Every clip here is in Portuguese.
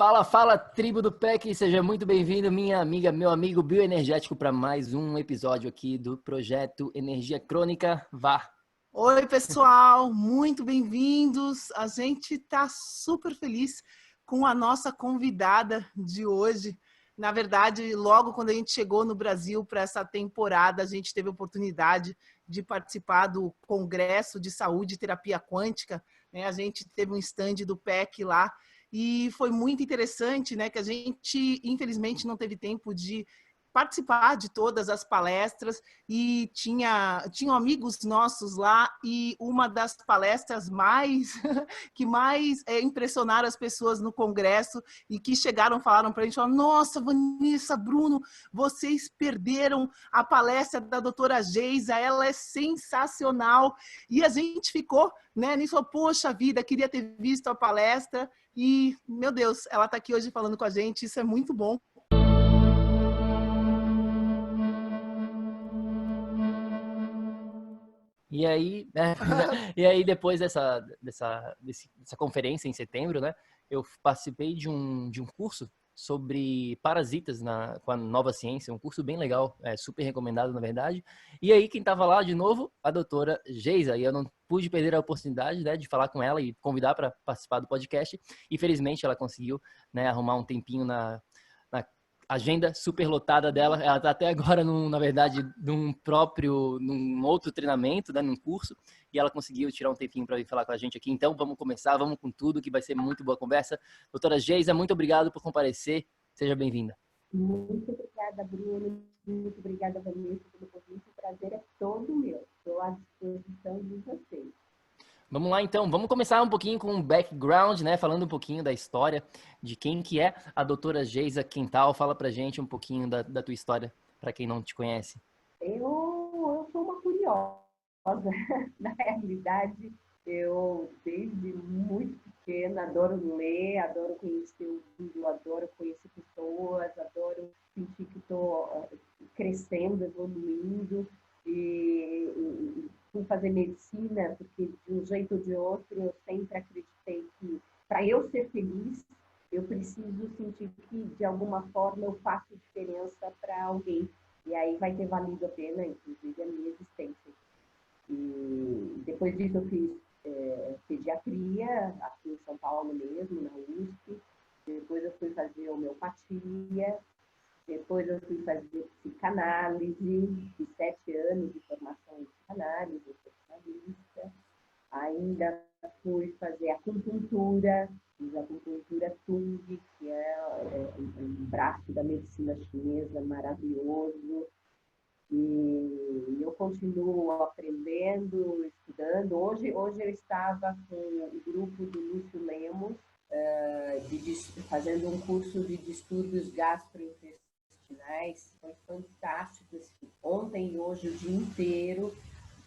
Fala, fala, tribo do PEC, seja muito bem-vindo, minha amiga, meu amigo bioenergético, para mais um episódio aqui do projeto Energia Crônica. Vá! Oi, pessoal, muito bem-vindos. A gente está super feliz com a nossa convidada de hoje. Na verdade, logo quando a gente chegou no Brasil para essa temporada, a gente teve a oportunidade de participar do Congresso de Saúde e Terapia Quântica, né? A gente teve um stand do PEC lá e foi muito interessante, né? Que a gente, infelizmente, não teve tempo de participar de todas as palestras e tinham amigos nossos lá, e uma das palestras que mais impressionaram as pessoas no congresso e que falaram para a gente, nossa, Vanessa, Bruno, vocês perderam a palestra da doutora Geisa, ela é sensacional. E a gente ficou, né, nisso, poxa vida, queria ter visto a palestra e, meu Deus, ela está aqui hoje falando com a gente, isso é muito bom. E aí, e aí depois dessa conferência em setembro, né, eu participei de um curso sobre parasitas com a Nova Ciência, um curso bem legal, super recomendado, na verdade. E aí, quem estava lá de novo, a doutora Geisa, e eu não pude perder a oportunidade, né, de falar com ela e convidar para participar do podcast. E felizmente ela conseguiu, né, arrumar um tempinho na agenda super lotada dela. Ela está até agora, na verdade, num outro treinamento, né, num curso, e ela conseguiu tirar um tempinho para vir falar com a gente aqui. Então, vamos começar, vamos com tudo, que vai ser muito boa conversa. Doutora Geisa, muito obrigado por comparecer. Seja bem-vinda. Muito obrigada, Bruno. Muito obrigada, Vanessa, pelo convite. O prazer é todo meu. Estou à disposição de vocês. Vamos lá, então. Vamos começar um pouquinho com o background, né? Falando um pouquinho da história de quem que é a doutora Geisa Quintal. Fala pra gente um pouquinho da tua história, para quem não te conhece. Eu sou uma curiosa. Na realidade, eu, desde muito pequena, adoro ler, adoro conhecer o mundo, adoro conhecer pessoas, adoro sentir que estou crescendo, evoluindo. E fui fazer medicina, porque de um jeito ou de outro eu sempre acreditei que para eu ser feliz, eu preciso sentir que de alguma forma eu faço diferença para alguém. E aí vai ter valido a pena, inclusive, a minha existência. E depois disso eu fiz pediatria, aqui em São Paulo mesmo, na USP. Depois eu fui fazer homeopatia. Depois eu fui fazer psicanálise, fiz 7 anos de formação em psicanálise, psicanalista. Ainda fui fazer acupuntura, fiz acupuntura Tung, que é um braço da medicina chinesa maravilhoso. E eu continuo aprendendo, estudando. Hoje eu estava com o grupo do Lúcio Lemos, fazendo um curso de distúrbios gastrointestinais. Foi fantástico. Ontem e hoje o dia inteiro,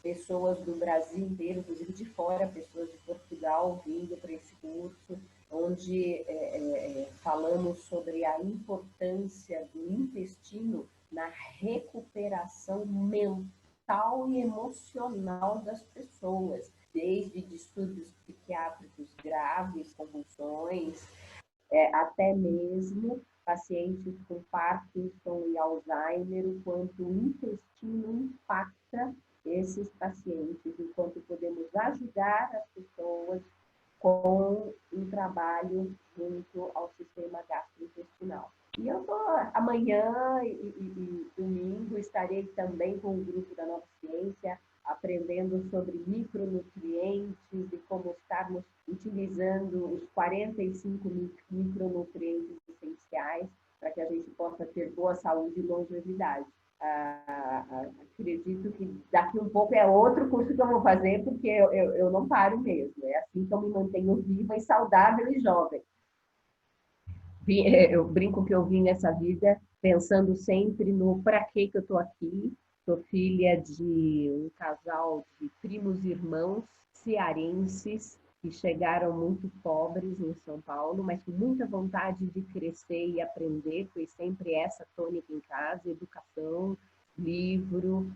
pessoas do Brasil inteiro, inclusive de fora, pessoas de Portugal vindo para esse curso, onde falamos sobre a importância do intestino na recuperação mental e emocional das pessoas, desde distúrbios psiquiátricos graves, convulsões, até mesmo pacientes com Parkinson e Alzheimer, o quanto o intestino impacta esses pacientes, enquanto podemos ajudar as pessoas com um trabalho junto ao sistema gastrointestinal. E eu amanhã e domingo estarei também com o grupo da Nova Ciência, aprendendo sobre micronutrientes e como estarmos utilizando os 45 micronutrientes essenciais para que a gente possa ter boa saúde e longevidade. Acredito que daqui um pouco é outro curso que eu vou fazer, porque eu não paro mesmo. É assim que eu me mantenho viva e saudável e jovem. Eu brinco que eu vim nessa vida pensando sempre no para que eu estou aqui. Sou filha de um casal de primos irmãos cearenses que chegaram muito pobres em São Paulo, mas com muita vontade de crescer e aprender. Foi sempre essa tônica em casa, educação, livro,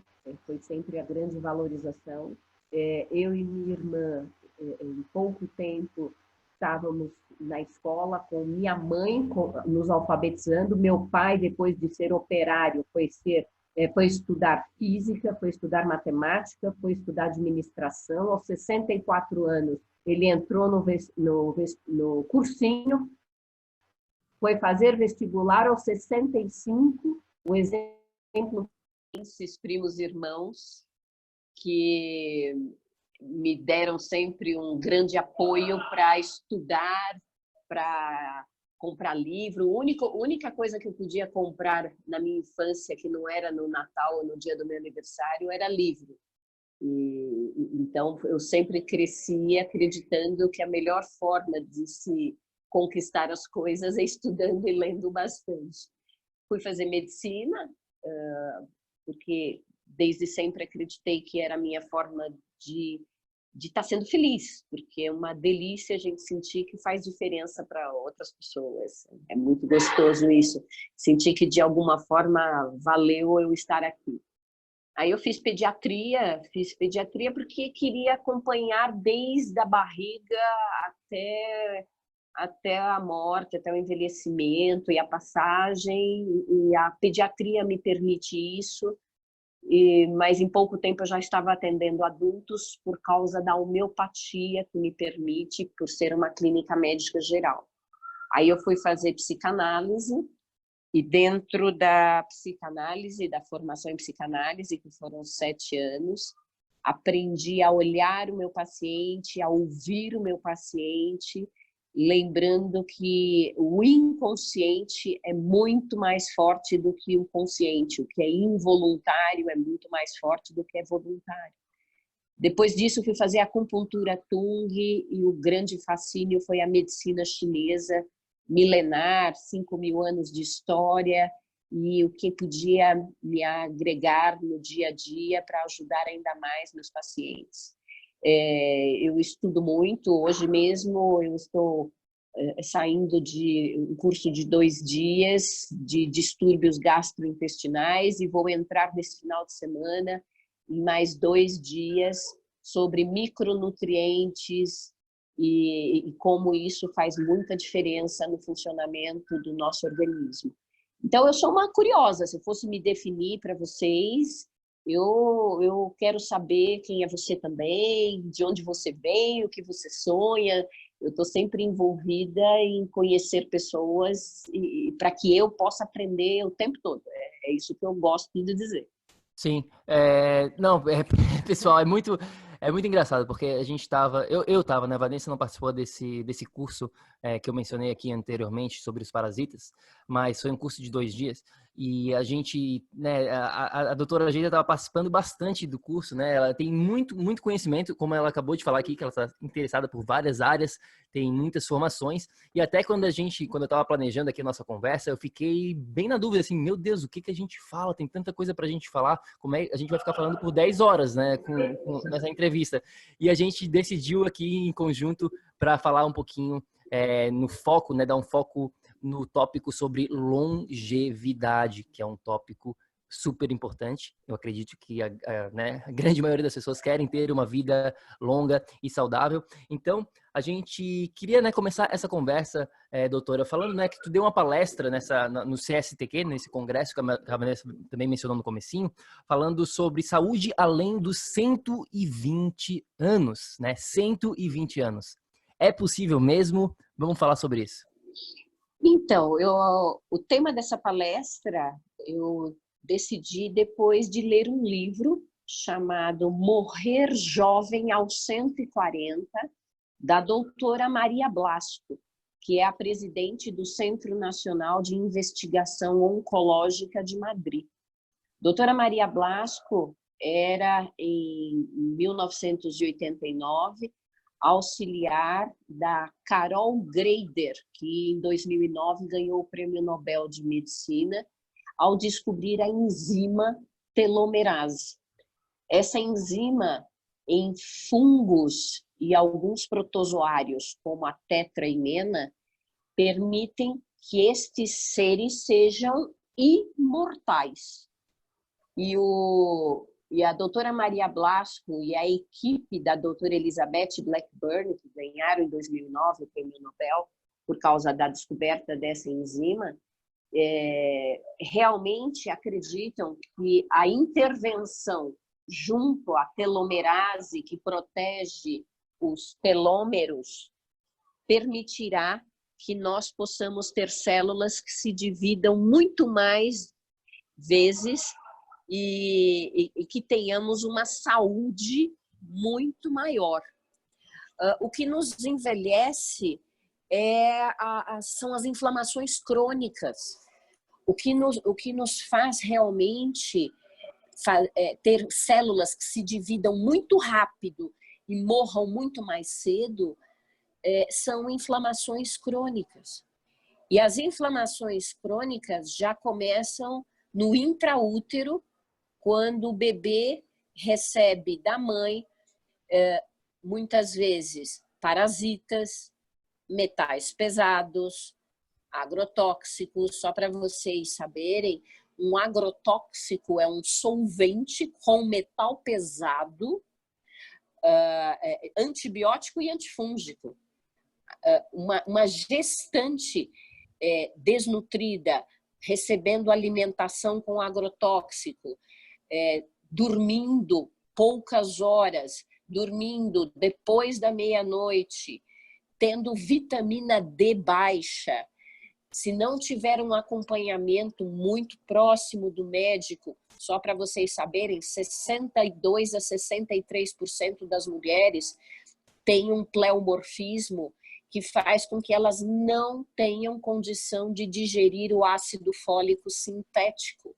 foi sempre a grande valorização. Eu e minha irmã, em pouco tempo, estávamos na escola com minha mãe nos alfabetizando. Meu pai, depois de ser operário, foi estudar física, foi estudar matemática, foi estudar administração. Aos 64 anos, ele entrou no cursinho, foi fazer vestibular. Aos 65, o exemplo esses primos irmãos que me deram sempre um grande apoio para estudar, para comprar livro. A única coisa que eu podia comprar na minha infância, que não era no Natal ou no dia do meu aniversário, era livro. Então, eu sempre crescia acreditando que a melhor forma de se conquistar as coisas é estudando e lendo bastante. Fui fazer medicina, porque desde sempre acreditei que era a minha forma de estar sendo feliz, porque é uma delícia a gente sentir que faz diferença para outras pessoas. É muito gostoso isso, sentir que de alguma forma valeu eu estar aqui. Aí eu fiz pediatria porque queria acompanhar desde a barriga até a morte, até o envelhecimento e a passagem, e a pediatria me permite isso. Mas em pouco tempo eu já estava atendendo adultos por causa da homeopatia que me permite, por ser uma clínica médica geral. Aí eu fui fazer psicanálise, e dentro da psicanálise, da formação em psicanálise, que foram 7 anos, aprendi a olhar o meu paciente, a ouvir o meu paciente, lembrando que o inconsciente é muito mais forte do que o consciente. O que é involuntário é muito mais forte do que é voluntário. Depois disso, fui fazer acupuntura Tung, e o grande fascínio foi a medicina chinesa, milenar, 5.000 anos de história, e o que podia me agregar no dia a dia para ajudar ainda mais meus pacientes. Eu estudo muito. Hoje mesmo eu estou saindo de um curso de 2 dias de distúrbios gastrointestinais, e vou entrar nesse final de semana em mais 2 dias sobre micronutrientes e como isso faz muita diferença no funcionamento do nosso organismo. Então, eu sou uma curiosa. Se eu fosse me definir para vocês, eu quero saber quem é você também, de onde você vem, o que você sonha. Eu estou sempre envolvida em conhecer pessoas para que eu possa aprender o tempo todo. É isso que eu gosto de dizer. Sim, pessoal, é muito engraçado, porque a gente estava, eu estava, né, a Vanessa não participou desse curso que eu mencionei aqui anteriormente sobre os parasitas, mas foi um curso de 2 dias, e a gente, né, a doutora Geida estava participando bastante do curso, né, ela tem muito conhecimento, como ela acabou de falar aqui, que ela está interessada por várias áreas, tem muitas formações, e até quando eu estava planejando aqui a nossa conversa, eu fiquei bem na dúvida, assim, meu Deus, o que a gente fala? Tem tanta coisa pra gente falar, como é a gente vai ficar falando por 10 horas, né, nessa entrevista. E a gente decidiu aqui em conjunto para falar um pouquinho no foco, né, dar um foco no tópico sobre longevidade, que é um tópico super importante. Eu acredito que né, a grande maioria das pessoas querem ter uma vida longa e saudável. Então, a gente queria, né, começar essa conversa, doutora, falando, né, que tu deu uma palestra no CSTQ, nesse congresso que a Vanessa também mencionou no comecinho, falando sobre saúde além dos 120 anos, né? 120 anos. É possível mesmo? Vamos falar sobre isso. Então, o tema dessa palestra eu decidi depois de ler um livro chamado Morrer Jovem aos 140, da doutora Maria Blasco, que é a presidente do Centro Nacional de Investigação Oncológica de Madrid. Doutora Maria Blasco era, em 1989, auxiliar da Carol Greider, que em 2009 ganhou o Prêmio Nobel de Medicina, ao descobrir a enzima telomerase. Essa enzima, em fungos e alguns protozoários, como a tetraimena, permitem que estes seres sejam imortais. E a doutora Maria Blasco e a equipe da doutora Elizabeth Blackburn, que ganharam em 2009 o Prêmio Nobel, por causa da descoberta dessa enzima, realmente acreditam que a intervenção junto à telomerase, que protege os telômeros, permitirá que nós possamos ter células que se dividam muito mais vezes e que tenhamos uma saúde muito maior. O que nos envelhece são as inflamações crônicas. O que nos faz realmente ter células que se dividam muito rápido e morram muito mais cedo são inflamações crônicas. E as inflamações crônicas já começam no intraútero, quando o bebê recebe da mãe, muitas vezes, parasitas, metais pesados, agrotóxicos. Só para vocês saberem, um agrotóxico é um solvente com metal pesado, antibiótico e antifúngico. Uma gestante desnutrida, recebendo alimentação com agrotóxico, dormindo poucas horas, dormindo depois da meia-noite, tendo vitamina D baixa, se não tiver um acompanhamento muito próximo do médico, só para vocês saberem, 62% a 63% das mulheres têm um pleomorfismo que faz com que elas não tenham condição de digerir o ácido fólico sintético,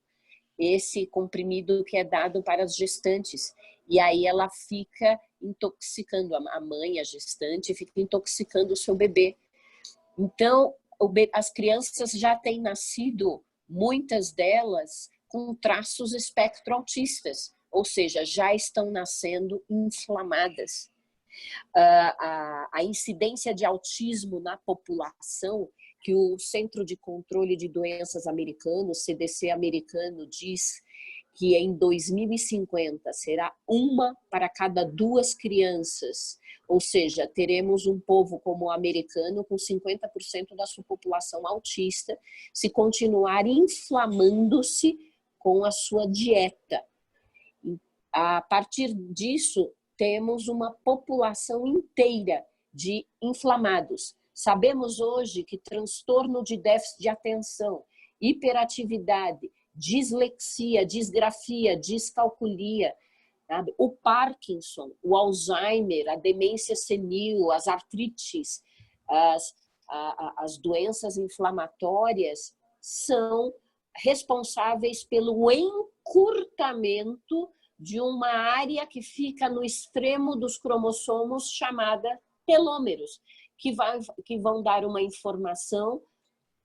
esse comprimido que é dado para as gestantes. E aí ela fica intoxicando, a mãe, a gestante, fica intoxicando o seu bebê. Então, as crianças já têm nascido, muitas delas, com traços espectroautistas, ou seja, já estão nascendo inflamadas. A incidência de autismo na população, que o Centro de Controle de Doenças americano, CDC americano, diz que em 2050 será 1 para cada 2 crianças, ou seja, teremos um povo como o americano com 50% da sua população autista, se continuar inflamando-se com a sua dieta. A partir disso, temos uma população inteira de inflamados. Sabemos hoje que transtorno de déficit de atenção, hiperatividade, dislexia, disgrafia, descalculia, sabe? O Parkinson, o Alzheimer, a demência senil, as artrites, as doenças inflamatórias são responsáveis pelo encurtamento de uma área que fica no extremo dos cromossomos chamada telômeros, que vão dar uma informação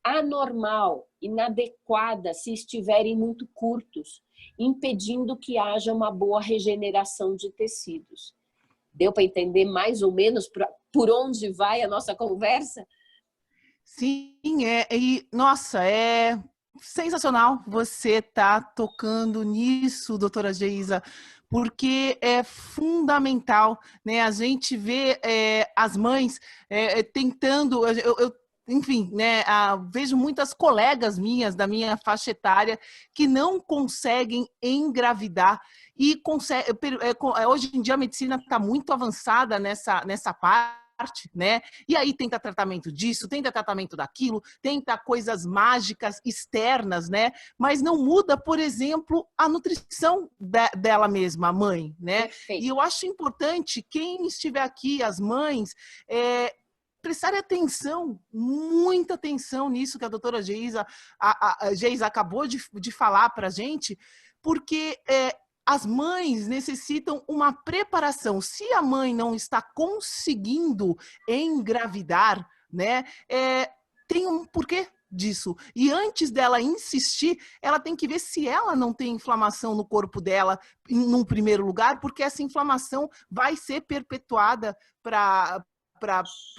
anormal, inadequada, se estiverem muito curtos, impedindo que haja uma boa regeneração de tecidos. Deu para entender mais ou menos por onde vai a nossa conversa? Sim, nossa, é sensacional você tá tocando nisso, doutora Geisa, porque é fundamental, né? A gente vê as mães tentando, enfim, né? Vejo muitas colegas minhas da minha faixa etária que não conseguem engravidar e hoje em dia a medicina está muito avançada nessa parte, né? E aí tenta tratamento disso, tenta tratamento daquilo, tenta coisas mágicas externas, né? Mas não muda, por exemplo, a nutrição dela mesma, a mãe, né? Perfeito. E eu acho importante quem estiver aqui, as mães, prestarem atenção, muita atenção nisso que a doutora Geisa acabou de falar para a gente, porque as mães necessitam uma preparação. Se a mãe não está conseguindo engravidar, né, tem um porquê disso. E antes dela insistir, ela tem que ver se ela não tem inflamação no corpo dela, num primeiro lugar, porque essa inflamação vai ser perpetuada para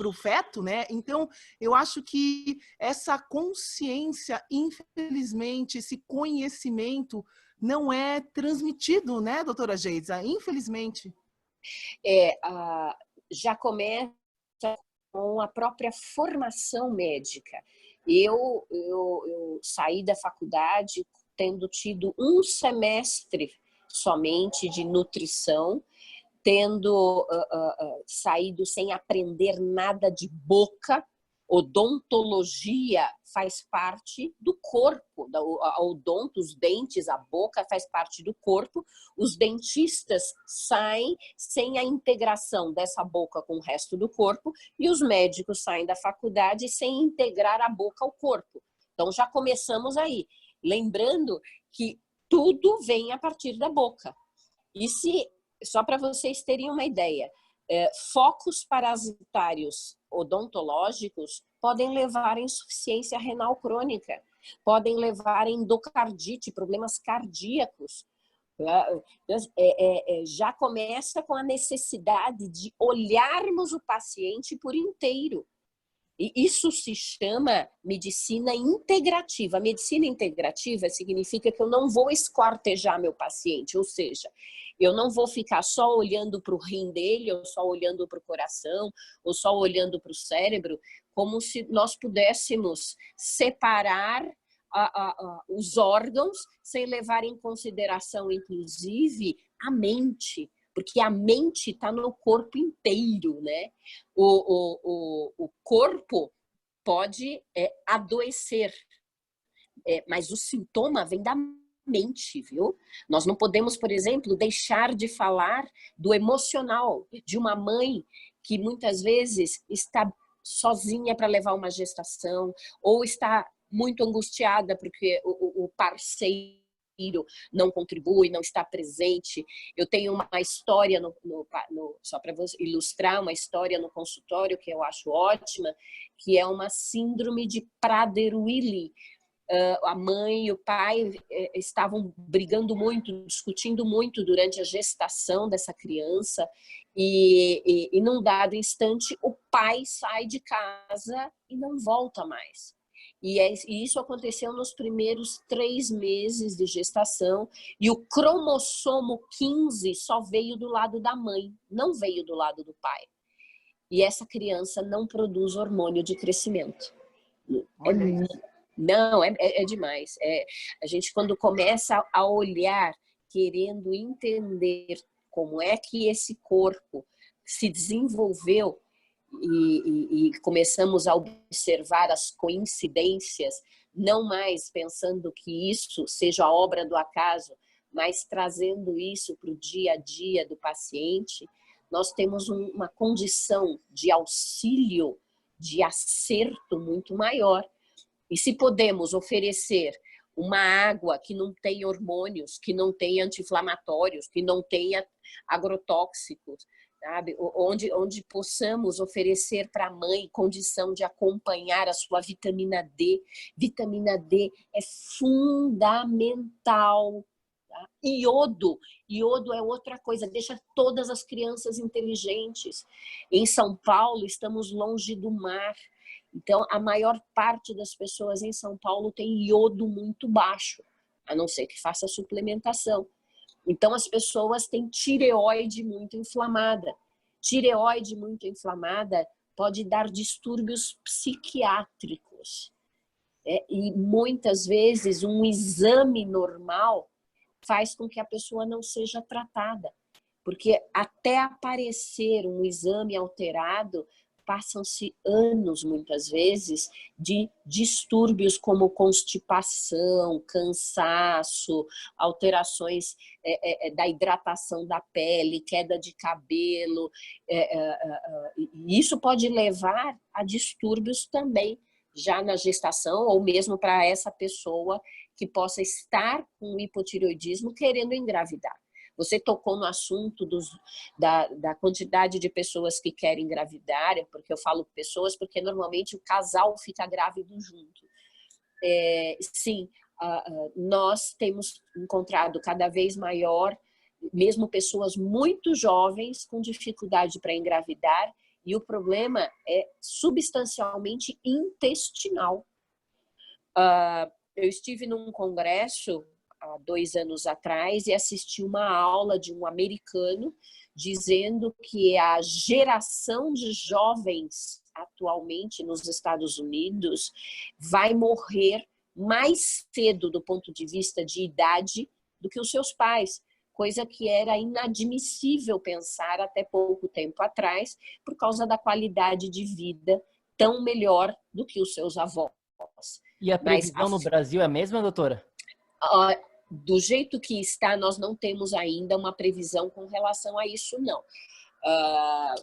o feto, né? Então, eu acho que essa consciência, infelizmente, esse conhecimento não é transmitido, né, doutora Geisa? Infelizmente. Já começa a própria formação médica. Eu saí da faculdade tendo tido um semestre somente de nutrição, tendo saído sem aprender nada de boca. Odontologia faz parte do corpo, a odonto, os dentes, a boca faz parte do corpo. Os dentistas saem sem a integração dessa boca com o resto do corpo e os médicos saem da faculdade sem integrar a boca ao corpo. Então já começamos aí, lembrando que tudo vem a partir da boca. E só para vocês terem uma ideia, focos parasitários odontológicos podem levar a insuficiência renal crônica, podem levar a endocardite, problemas cardíacos. Já começa com a necessidade de olharmos o paciente por inteiro. E isso se chama medicina integrativa. A medicina integrativa significa que eu não vou esquartejar meu paciente, ou seja, eu não vou ficar só olhando para o rim dele, ou só olhando para o coração, ou só olhando para o cérebro, como se nós pudéssemos separar os órgãos sem levar em consideração, inclusive, a mente. Porque a mente está no corpo inteiro, né? O corpo pode adoecer, mas o sintoma vem da mente, viu? Nós não podemos, por exemplo, deixar de falar do emocional de uma mãe que muitas vezes está sozinha para levar uma gestação ou está muito angustiada porque o parceiro não contribui, não está presente. Eu tenho uma história, só para ilustrar, uma história no consultório que eu acho ótima, que é uma síndrome de Prader-Willi. A mãe e o pai estavam brigando muito, discutindo muito durante a gestação dessa criança e num dado instante o pai sai de casa e não volta mais. E isso aconteceu nos primeiros 3 meses de gestação e o cromossomo 15 só veio do lado da mãe, não veio do lado do pai. E essa criança não produz hormônio de crescimento. Não, é demais. A gente, quando começa a olhar, querendo entender como é que esse corpo se desenvolveu e começamos a observar as coincidências, não mais pensando que isso seja a obra do acaso, mas trazendo isso para o dia a dia do paciente, nós temos uma condição de auxílio, de acerto muito maior. E se podemos oferecer uma água que não tem hormônios, que não tem anti-inflamatórios, que não tenha agrotóxicos, sabe? Onde possamos oferecer para a mãe condição de acompanhar a sua vitamina D. Vitamina D é fundamental. Tá? Iodo é outra coisa, deixa todas as crianças inteligentes. Em São Paulo, estamos longe do mar. Então, a maior parte das pessoas em São Paulo tem iodo muito baixo, a não ser que faça suplementação. Então, as pessoas têm tireoide muito inflamada. Tireoide muito inflamada pode dar distúrbios psiquiátricos. E muitas vezes um exame normal faz com que a pessoa não seja tratada. Porque até aparecer um exame alterado, passam-se anos, muitas vezes, de distúrbios como constipação, cansaço, alterações da hidratação da pele, queda de cabelo. Isso pode levar a distúrbios também, já na gestação, ou mesmo para essa pessoa que possa estar com hipotireoidismo querendo engravidar. Você tocou no assunto da quantidade de pessoas que querem engravidar, porque eu falo pessoas porque normalmente o casal fica grávido junto. Sim, nós temos encontrado cada vez maior, mesmo pessoas muito jovens com dificuldade para engravidar, e o problema é substancialmente intestinal. Eu estive num congresso há 2 anos atrás e assisti uma aula de um americano dizendo que a geração de jovens atualmente nos Estados Unidos vai morrer mais cedo do ponto de vista de idade do que os seus pais, coisa que era inadmissível pensar até pouco tempo atrás, por causa da qualidade de vida tão melhor do que os seus avós. E a previsão no Brasil é a mesma, doutora? Do jeito que está, nós não temos ainda uma previsão com relação a isso, não.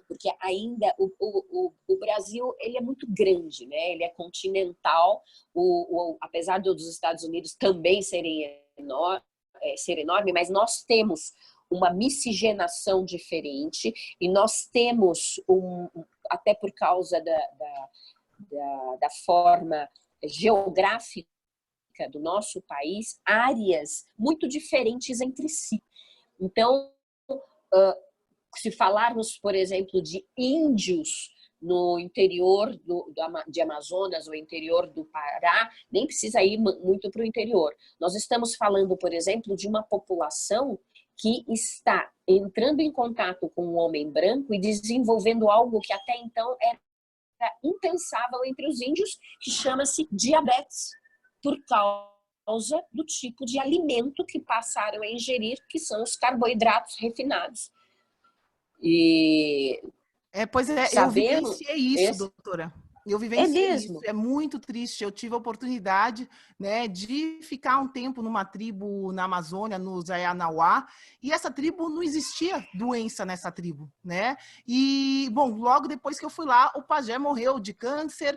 Porque ainda o Brasil ele é muito grande, né? Ele é continental, apesar dos Estados Unidos também ser enorme, mas nós temos uma miscigenação diferente e nós temos, até por causa da forma geográfica do nosso país, áreas muito diferentes entre si. Então, se falarmos, por exemplo, de índios no interior de Amazonas ou interior do Pará, nem precisa ir muito para o interior. Nós estamos falando, por exemplo, de uma população que está entrando em contato com o homem branco e desenvolvendo algo que até então era impensável entre os índios, que chama-se diabetes, por causa do tipo de alimento que passaram a ingerir, que são os carboidratos refinados. Pois é, eu vivenciei isso, doutora. Eu vivenciei isso, é muito triste. Eu tive a oportunidade, né, de ficar um tempo numa tribo na Amazônia, no Zayanauá, e essa tribo não existia doença nessa tribo, né? E, bom, logo depois que eu fui lá, o pajé morreu de câncer.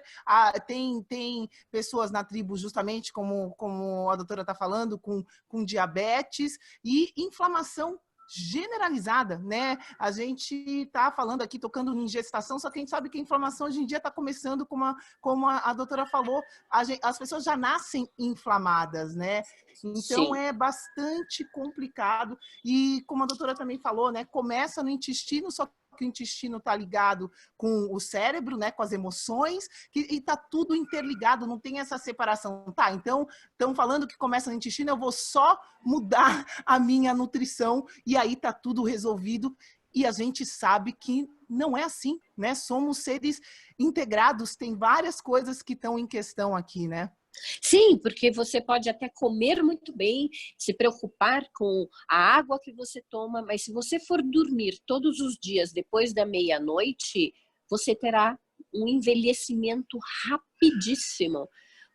Tem pessoas na tribo, justamente como a doutora está falando, com diabetes e inflamação generalizada, né? A gente está falando aqui, tocando em gestação, só que a gente sabe que a inflamação hoje em dia está começando, como a doutora falou, as pessoas já nascem inflamadas, né? Então, sim, é bastante complicado. E como a doutora também falou, né? Começa no intestino, só que o intestino está ligado com o cérebro, né? Com as emoções, e está tudo interligado, não tem essa separação. Tá, então, estão falando que começa no intestino, eu vou só mudar a minha nutrição e aí está tudo resolvido. E a gente sabe que não é assim, né? Somos seres integrados, tem várias coisas que estão em questão aqui, né? Sim, porque você pode até comer muito bem, se preocupar com a água que você toma, mas se você for dormir todos os dias depois da meia-noite, você terá um envelhecimento rapidíssimo,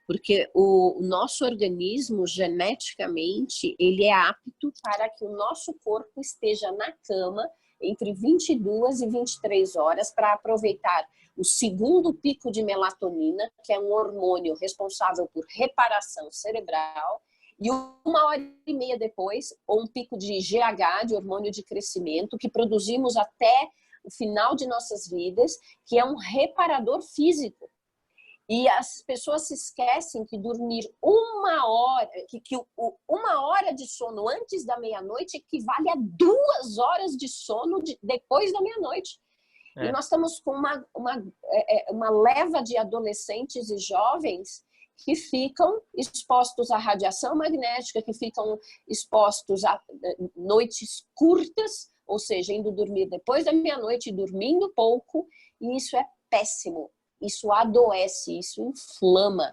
porque o nosso organismo, geneticamente, ele é apto para que o nosso corpo esteja na cama entre 22 e 23 horas para aproveitar o segundo pico de melatonina, que é um hormônio responsável por reparação cerebral, e 1h30 depois, um pico de GH, de hormônio de crescimento, que produzimos até o final de nossas vidas, que é um reparador físico. E as pessoas se esquecem que dormir 1 hora, uma hora de sono antes da meia-noite equivale a 2 horas de sono depois da meia-noite. E nós estamos com uma leva de adolescentes e jovens que ficam expostos à radiação magnética, que ficam expostos a noites curtas, ou seja, indo dormir depois da meia-noite e dormindo pouco, e isso é péssimo. Isso adoece, isso inflama.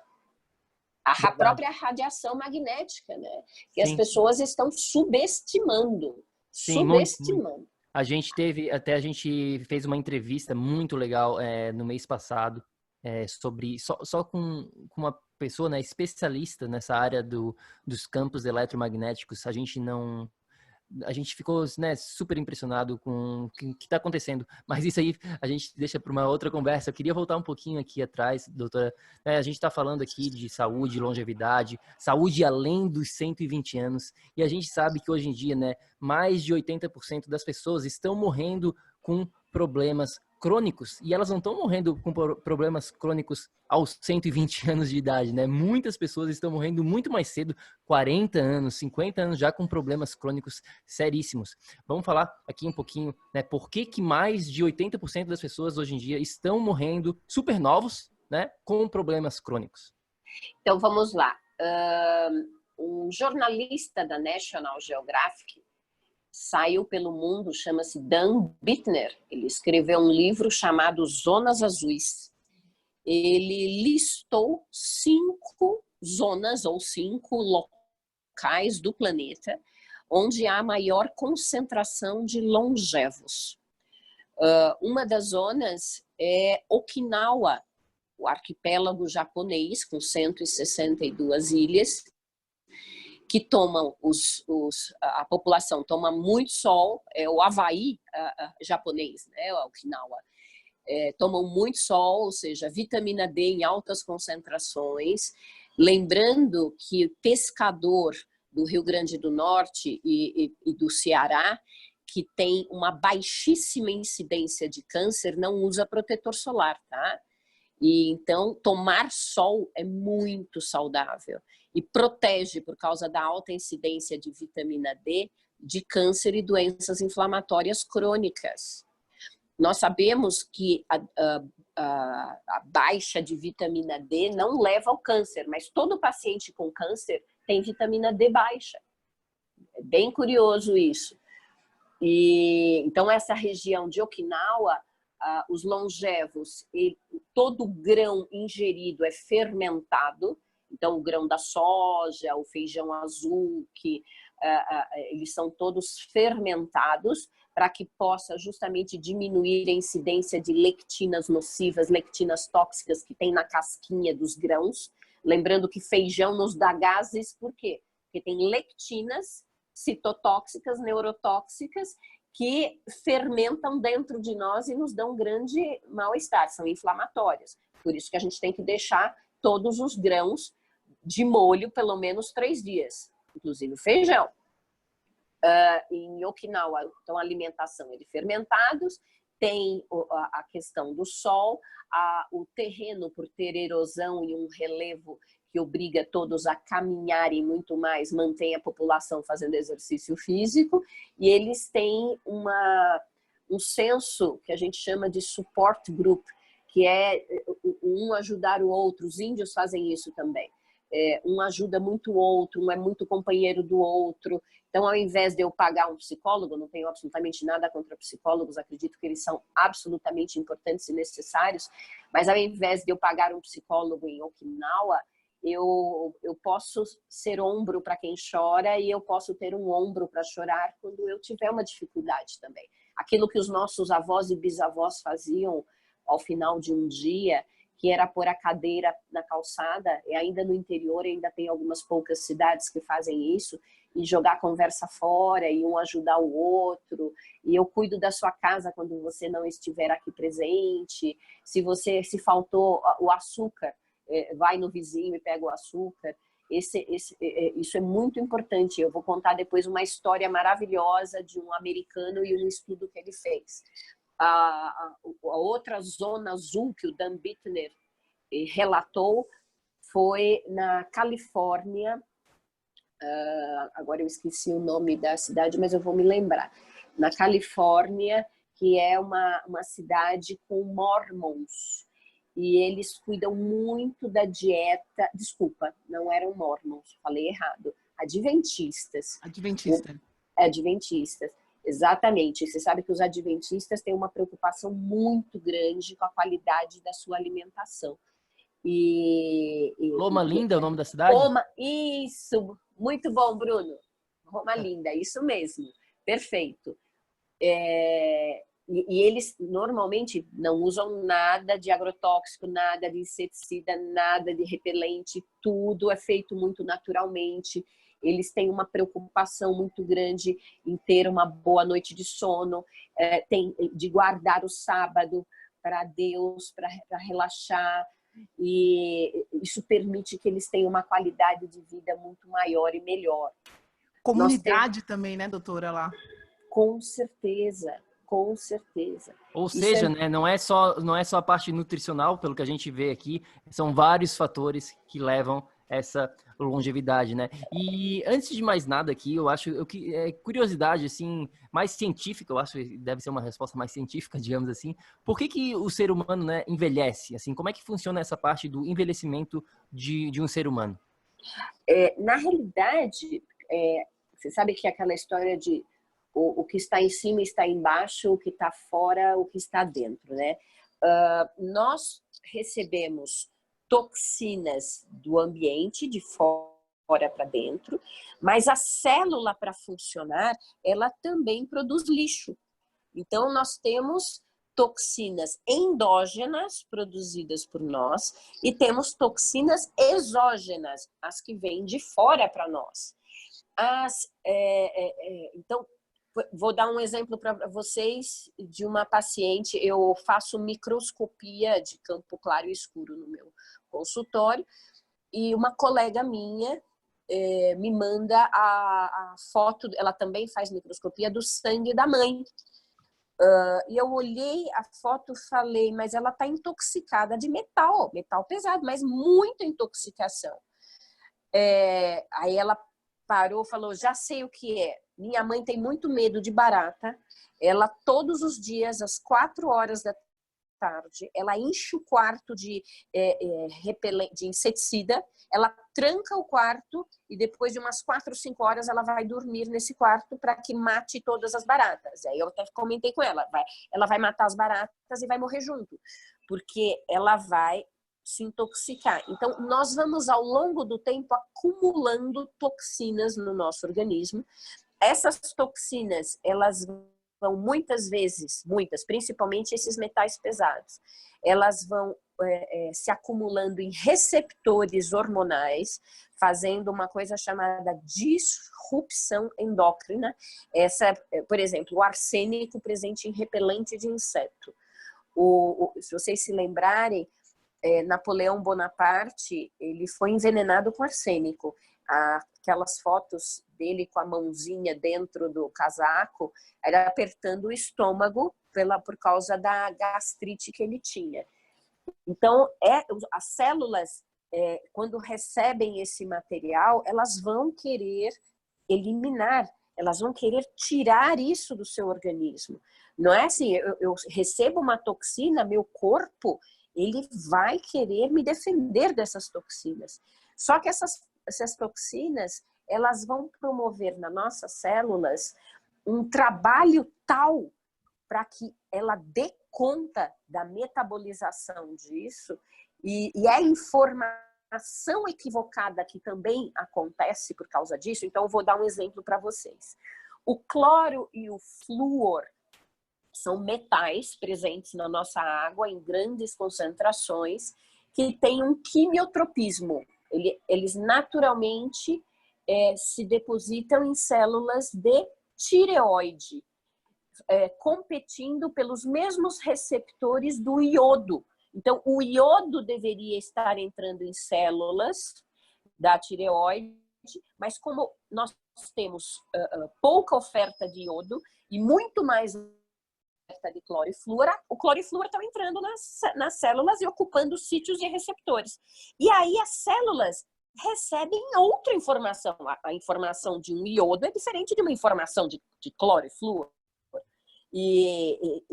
A própria radiação magnética, né? Que as pessoas estão subestimando. Sim, subestimando. Muito. A gente fez uma entrevista muito legal no mês passado sobre só com uma pessoa, né, especialista nessa área dos campos eletromagnéticos. A gente ficou, né, super impressionado com o que está acontecendo. Mas isso aí a gente deixa para uma outra conversa. Eu queria voltar um pouquinho aqui atrás, doutora. A gente está falando aqui de saúde, longevidade, saúde além dos 120 anos. E a gente sabe que hoje em dia, né, mais de 80% das pessoas estão morrendo com problemas crônicos. E elas não estão morrendo com problemas crônicos aos 120 anos de idade, né? Muitas pessoas estão morrendo muito mais cedo, 40 anos, 50 anos já com problemas crônicos seríssimos. Vamos falar aqui um pouquinho, né? Por que mais de 80% das pessoas hoje em dia estão morrendo super novos, né? Com problemas crônicos. Então, vamos lá. Um jornalista da National Geographic saiu pelo mundo, chama-se Dan Bittner. Ele escreveu um livro chamado Zonas Azuis. ele listou 5 zonas ou 5 locais do planeta onde há maior concentração de longevos. Uma das zonas é Okinawa, o arquipélago japonês, com 162 ilhas, que tomam a população toma muito sol, é o Havaí japonês, né, o Okinawa. Tomam muito sol, ou seja, vitamina D em altas concentrações. Lembrando que o pescador do Rio Grande do Norte e do Ceará, que tem uma baixíssima incidência de câncer, não usa protetor solar, tá? E então tomar sol é muito saudável e protege, por causa da alta incidência de vitamina D, de câncer e doenças inflamatórias crônicas. Nós sabemos que a baixa de vitamina D não leva ao câncer, mas todo paciente com câncer tem vitamina D baixa. É bem curioso isso. E então essa região de Okinawa, os longevos, todo grão ingerido é fermentado. Então o grão da soja, o feijão azul, que eles são todos fermentados para que possa justamente diminuir a incidência de lectinas nocivas, lectinas tóxicas que tem na casquinha dos grãos. Lembrando que feijão nos dá gases, por quê? Porque tem lectinas citotóxicas, neurotóxicas, que fermentam dentro de nós e nos dão grande mal-estar, são inflamatórias. Por isso que a gente tem que deixar todos os grãos de molho pelo menos 3 dias, inclusive o feijão. Em Okinawa, então a alimentação é de fermentados, tem a questão do sol, o terreno, por ter erosão e um relevo que obriga todos a caminharem muito mais, mantém a população fazendo exercício físico, e eles têm um senso que a gente chama de support group, que é um ajudar o outro. Os índios fazem isso também. Um ajuda muito o outro, um é muito companheiro do outro. Então, ao invés de eu pagar um psicólogo, não tenho absolutamente nada contra psicólogos, acredito que eles são absolutamente importantes e necessários, mas ao invés de eu pagar um psicólogo em Okinawa, eu posso ser ombro para quem chora e eu posso ter um ombro para chorar quando eu tiver uma dificuldade também. Aquilo que os nossos avós e bisavós faziam ao final de um dia, que era pôr a cadeira na calçada, e ainda no interior ainda tem algumas poucas cidades que fazem isso, e jogar a conversa fora, e um ajudar o outro, e eu cuido da sua casa quando você não estiver aqui presente, se faltou o açúcar, vai no vizinho e pega o açúcar. Isso é muito importante. Eu vou contar depois uma história maravilhosa de um americano e um estudo que ele fez. A outra zona azul que o Dan Bittner relatou foi na Califórnia. Agora eu esqueci o nome da cidade, mas eu vou me lembrar. Na Califórnia, que é uma cidade com mormons. E eles cuidam muito da dieta. Desculpa, não eram mormons, falei errado. Adventistas. Adventistas, exatamente. Você sabe que os adventistas têm uma preocupação muito grande com a qualidade da sua alimentação. Loma Linda é o nome da cidade? Isso, muito bom, Bruno. Loma Linda, isso mesmo. Perfeito. E eles normalmente não usam nada de agrotóxico, nada de inseticida, nada de repelente, tudo é feito muito naturalmente. Eles têm uma preocupação muito grande em ter uma boa noite de sono, de guardar o sábado para Deus, para relaxar. E isso permite que eles tenham uma qualidade de vida muito maior e melhor. Comunidade também, né, doutora, lá? Com certeza. Com certeza. Ou seja, né, não é só a parte nutricional, pelo que a gente vê aqui, são vários fatores que levam essa longevidade, né? E antes de mais nada aqui, eu acho que curiosidade assim, mais científica, eu acho que deve ser uma resposta mais científica, digamos assim. Por que o ser humano, né, envelhece? Assim, como é que funciona essa parte do envelhecimento de um ser humano? Na realidade, você sabe que aquela história de o que está em cima está embaixo, o que está fora, o que está dentro, né? Nós recebemos toxinas do ambiente, de fora para dentro, mas a célula, para funcionar, ela também produz lixo. Então, nós temos toxinas endógenas produzidas por nós e temos toxinas exógenas, as que vêm de fora para nós. Então, vou dar um exemplo para vocês de uma paciente. Eu faço microscopia de campo claro e escuro no meu consultório e uma colega minha me manda a foto, ela também faz microscopia do sangue da mãe. E eu olhei a foto e falei, mas ela está intoxicada de metal pesado, mas muita intoxicação. Aí ela parou, falou, já sei o que é. Minha mãe tem muito medo de barata. Ela, todos os dias, às 4 horas da tarde, ela enche o quarto de inseticida, ela tranca o quarto e depois de umas 4 ou 5 horas ela vai dormir nesse quarto para que mate todas as baratas. Aí eu até comentei com ela, ela vai matar as baratas e vai morrer junto, porque ela vai se intoxicar. Então, nós vamos, ao longo do tempo, acumulando toxinas no nosso organismo. Essas toxinas, elas vão muitas vezes, principalmente esses metais pesados, elas vão se acumulando em receptores hormonais, fazendo uma coisa chamada disrupção endócrina. Por exemplo, o arsênico presente em repelente de inseto. Se vocês se lembrarem, Napoleão Bonaparte, ele foi envenenado com arsênico. Aquelas fotos dele com a mãozinha dentro do casaco, era apertando o estômago por causa da gastrite que ele tinha. Então, as células, quando recebem esse material, elas vão querer eliminar, elas vão querer tirar isso do seu organismo. Não é assim, eu recebo uma toxina, meu corpo, ele vai querer me defender dessas toxinas. Só que essas toxinas, elas vão promover nas nossas células um trabalho tal para que ela dê conta da metabolização disso, e a informação equivocada que também acontece por causa disso. Então, eu vou dar um exemplo para vocês. O cloro e o flúor são metais presentes na nossa água em grandes concentrações que têm um quimiotropismo. Eles naturalmente se depositam em células de tireoide, competindo pelos mesmos receptores do iodo. Então, o iodo deveria estar entrando em células da tireoide, mas como nós temos pouca oferta de iodo e muito mais oferta de cloro e flúor, o cloro e flúor estão entrando nas células e ocupando sítios e receptores. E aí as células recebem outra informação. A informação de um iodo é diferente de uma informação de cloro e flúor. E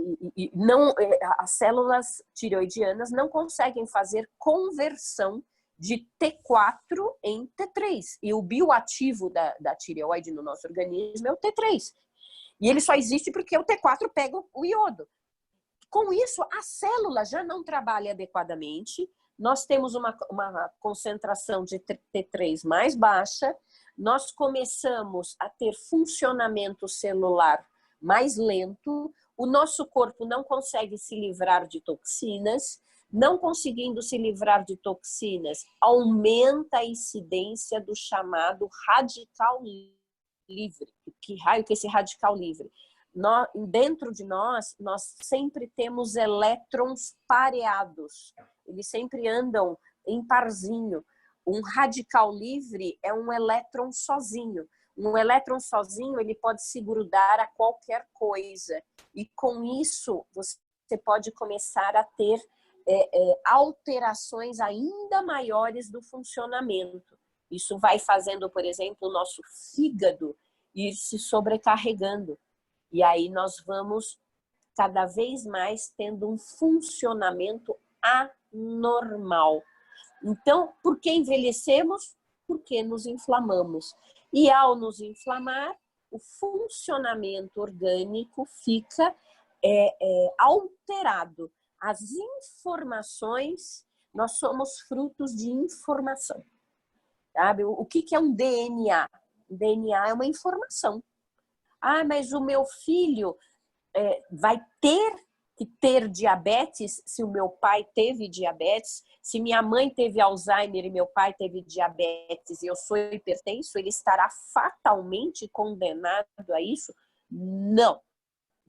não, as células tireoidianas não conseguem fazer conversão de T4 em T3. E o bioativo da tireoide no nosso organismo é o T3. E ele só existe porque o T4 pega o iodo. Com isso, a célula já não trabalha adequadamente. Nós temos uma concentração de T3 mais baixa. Nós começamos a ter funcionamento celular mais lento, o nosso corpo não consegue se livrar de toxinas, não conseguindo se livrar de toxinas, aumenta a incidência do chamado radical livre. Que raio que é esse radical livre? Dentro de nós sempre temos elétrons pareados, eles sempre andam em parzinho. Um radical livre é um elétron sozinho. Um elétron sozinho, ele pode se grudar a qualquer coisa. E com isso, você pode começar a ter alterações ainda maiores do funcionamento. Isso vai fazendo, por exemplo, o nosso fígado ir se sobrecarregando. E aí nós vamos cada vez mais tendo um funcionamento anormal. Então, por que envelhecemos? Porque nos inflamamos. E ao nos inflamar, o funcionamento orgânico fica alterado. As informações, nós somos frutos de informação. Sabe? O que é um DNA? O DNA é uma informação. Ah, mas o meu filho vai ter que ter diabetes se o meu pai teve diabetes, se minha mãe teve Alzheimer e meu pai teve diabetes e eu sou hipertenso, ele estará fatalmente condenado a isso? Não,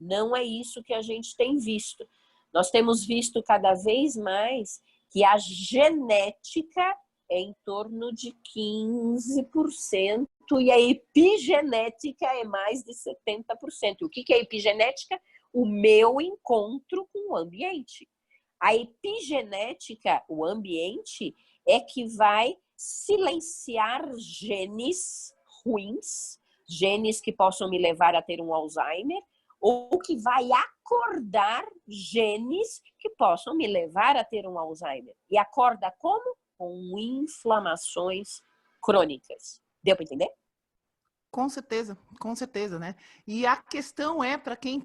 não é isso que a gente tem visto. Nós temos visto cada vez mais que a genética é em torno de 15% e a epigenética é mais de 70%. O que é epigenética? O meu encontro com o ambiente. A epigenética, o ambiente, é que vai silenciar genes ruins, genes que possam me levar a ter um Alzheimer, ou que vai acordar genes que possam me levar a ter um Alzheimer. E acorda como? Com inflamações crônicas. Deu para entender? Com certeza, né? E a questão é, para quem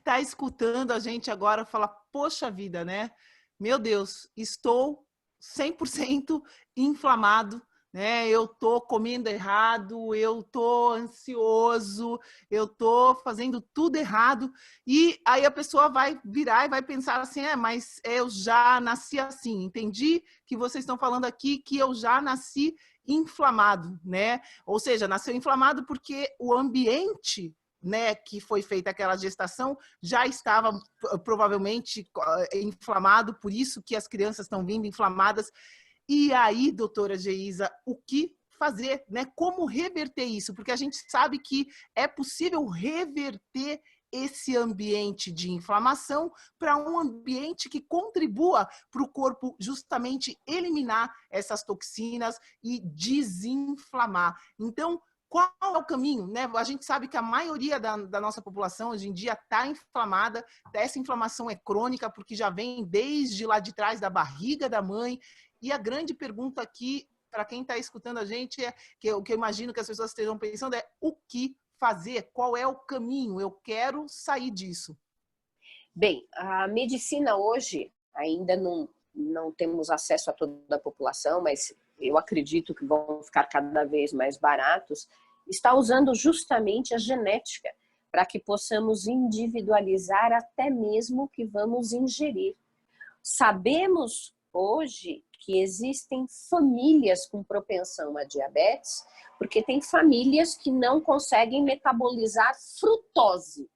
tá escutando a gente agora, fala, poxa vida, né? Meu Deus, estou 100% inflamado, né? Eu tô comendo errado, eu tô ansioso, eu tô fazendo tudo errado. E aí a pessoa vai virar e vai pensar assim, mas eu já nasci assim. Entendi que vocês estão falando aqui que eu já nasci inflamado, né? Ou seja, nasceu inflamado porque o ambiente, né, que foi feita aquela gestação já estava provavelmente inflamado, por isso que as crianças estão vindo inflamadas. E aí, doutora Geisa, o que fazer, né? Como reverter isso? Porque a gente sabe que é possível reverter esse ambiente de inflamação para um ambiente que contribua para o corpo justamente eliminar essas toxinas e desinflamar. Então, qual é o caminho, né? A gente sabe que a maioria da nossa população hoje em dia está inflamada, essa inflamação é crônica porque já vem desde lá de trás da barriga da mãe. E a grande pergunta aqui, para quem está escutando a gente, o que eu imagino que as pessoas estejam pensando é o que fazer? Qual é o caminho? Eu quero sair disso. Bem, a medicina hoje, ainda não temos acesso a toda a população, mas eu acredito que vão ficar cada vez mais baratos, está usando justamente a genética para que possamos individualizar até mesmo o que vamos ingerir. Sabemos hoje que existem famílias com propensão a diabetes, porque tem famílias que não conseguem metabolizar frutose,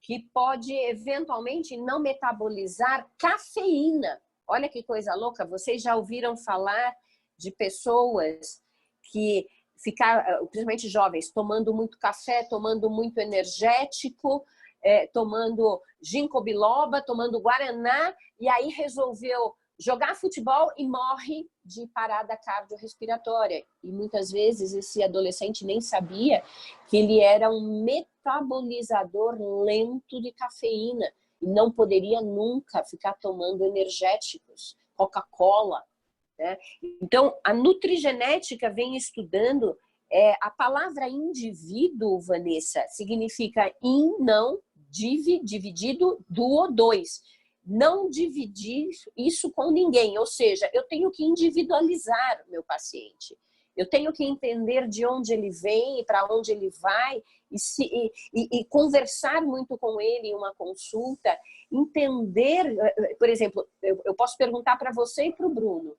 que pode eventualmente não metabolizar cafeína. Olha que coisa louca, vocês já ouviram falar de pessoas que ficaram, principalmente jovens, tomando muito café, tomando muito energético, tomando ginkgo biloba, tomando guaraná, e aí resolveu jogar futebol e morre de parada cardiorrespiratória. E muitas vezes esse adolescente nem sabia que ele era um metabolizador lento de cafeína e não poderia nunca ficar tomando energéticos, Coca-Cola, né? Então, a nutrigenética vem estudando a palavra indivíduo, Vanessa, significa não, dividido, duo, dois. Não dividir isso com ninguém, ou seja, eu tenho que individualizar o meu paciente. Eu tenho que entender de onde ele vem e para onde ele vai e conversar muito com ele em uma consulta, entender, por exemplo, eu posso perguntar para você e para o Bruno,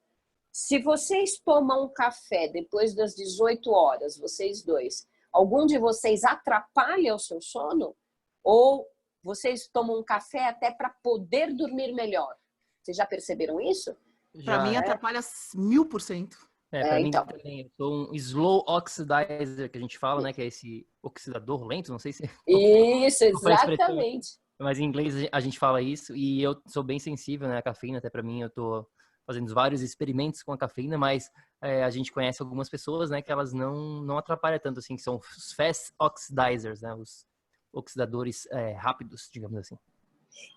se vocês tomam um café depois das 18 horas, vocês dois, algum de vocês atrapalha o seu sono? Ou vocês tomam um café até para poder dormir melhor? Vocês já perceberam isso? Para mim, atrapalha 1000%. Para mim então. também, eu sou um slow oxidizer, que a gente fala, né? Que é esse oxidador lento, não sei se... Isso, exatamente. Mas em inglês a gente fala isso, e eu sou bem sensível, né, à cafeína, até para mim eu tô fazendo vários experimentos com a cafeína, mas a gente conhece algumas pessoas, né, que elas não atrapalham tanto assim, que são os fast oxidizers, né, os oxidadores rápidos, digamos assim.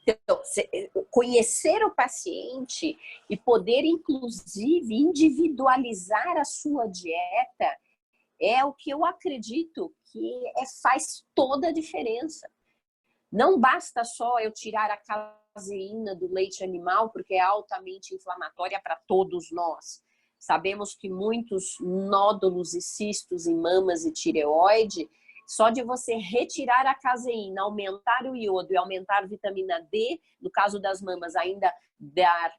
Então, conhecer o paciente e poder, inclusive, individualizar a sua dieta é o que eu acredito que faz toda a diferença. Não basta só eu tirar a caseína do leite animal, porque é altamente inflamatória para todos nós. Sabemos que muitos nódulos e cistos em mamas e tireoide, só de você retirar a caseína, aumentar o iodo e aumentar a vitamina D, no caso das mamas ainda dar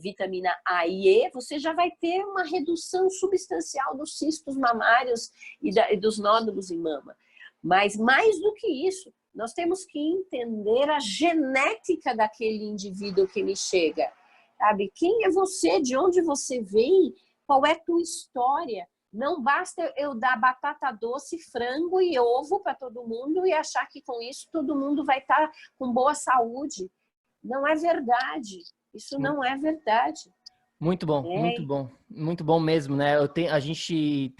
vitamina A e E, você já vai ter uma redução substancial dos cistos mamários e dos nódulos em mama. Mas mais do que isso, nós temos que entender a genética daquele indivíduo que me chega. Sabe? Quem é você? De onde você vem? Qual é a tua história? Não basta eu dar batata doce, frango e ovo para todo mundo e achar que com isso todo mundo vai estar com boa saúde. Não é verdade. Isso não é verdade. Muito bom, muito bom mesmo, né? A gente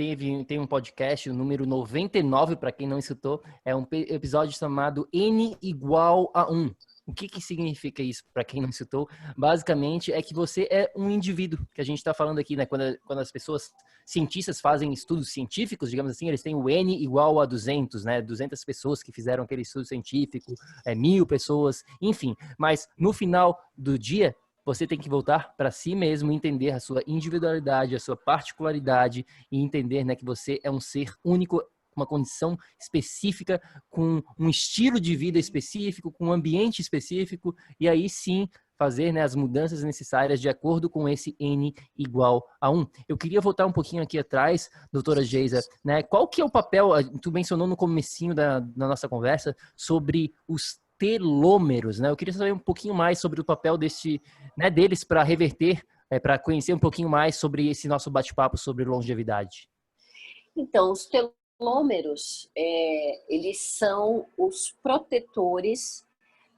tem um podcast, o número 99, para quem não escutou, é um episódio chamado N igual a 1. O que significa isso, para quem não escutou? Basicamente é que você é um indivíduo, que a gente está falando aqui, né? Quando as pessoas, cientistas, fazem estudos científicos, digamos assim, eles têm o N igual a 200, né? 200 pessoas que fizeram aquele estudo científico, 1000 pessoas, enfim. Mas no final do dia, você tem que voltar para si mesmo, entender a sua individualidade, a sua particularidade e entender, né, que você é um ser único, uma condição específica, com um estilo de vida específico, com um ambiente específico, e aí sim fazer, né, as mudanças necessárias de acordo com esse N igual a 1. Eu queria voltar um pouquinho aqui atrás, doutora Geisa, né, qual que é o papel, tu mencionou no comecinho da nossa conversa, sobre os telômeros, né? Eu queria saber um pouquinho mais sobre o papel deles para reverter, para conhecer um pouquinho mais sobre esse nosso bate-papo sobre longevidade. Então, os telômeros, eles são os protetores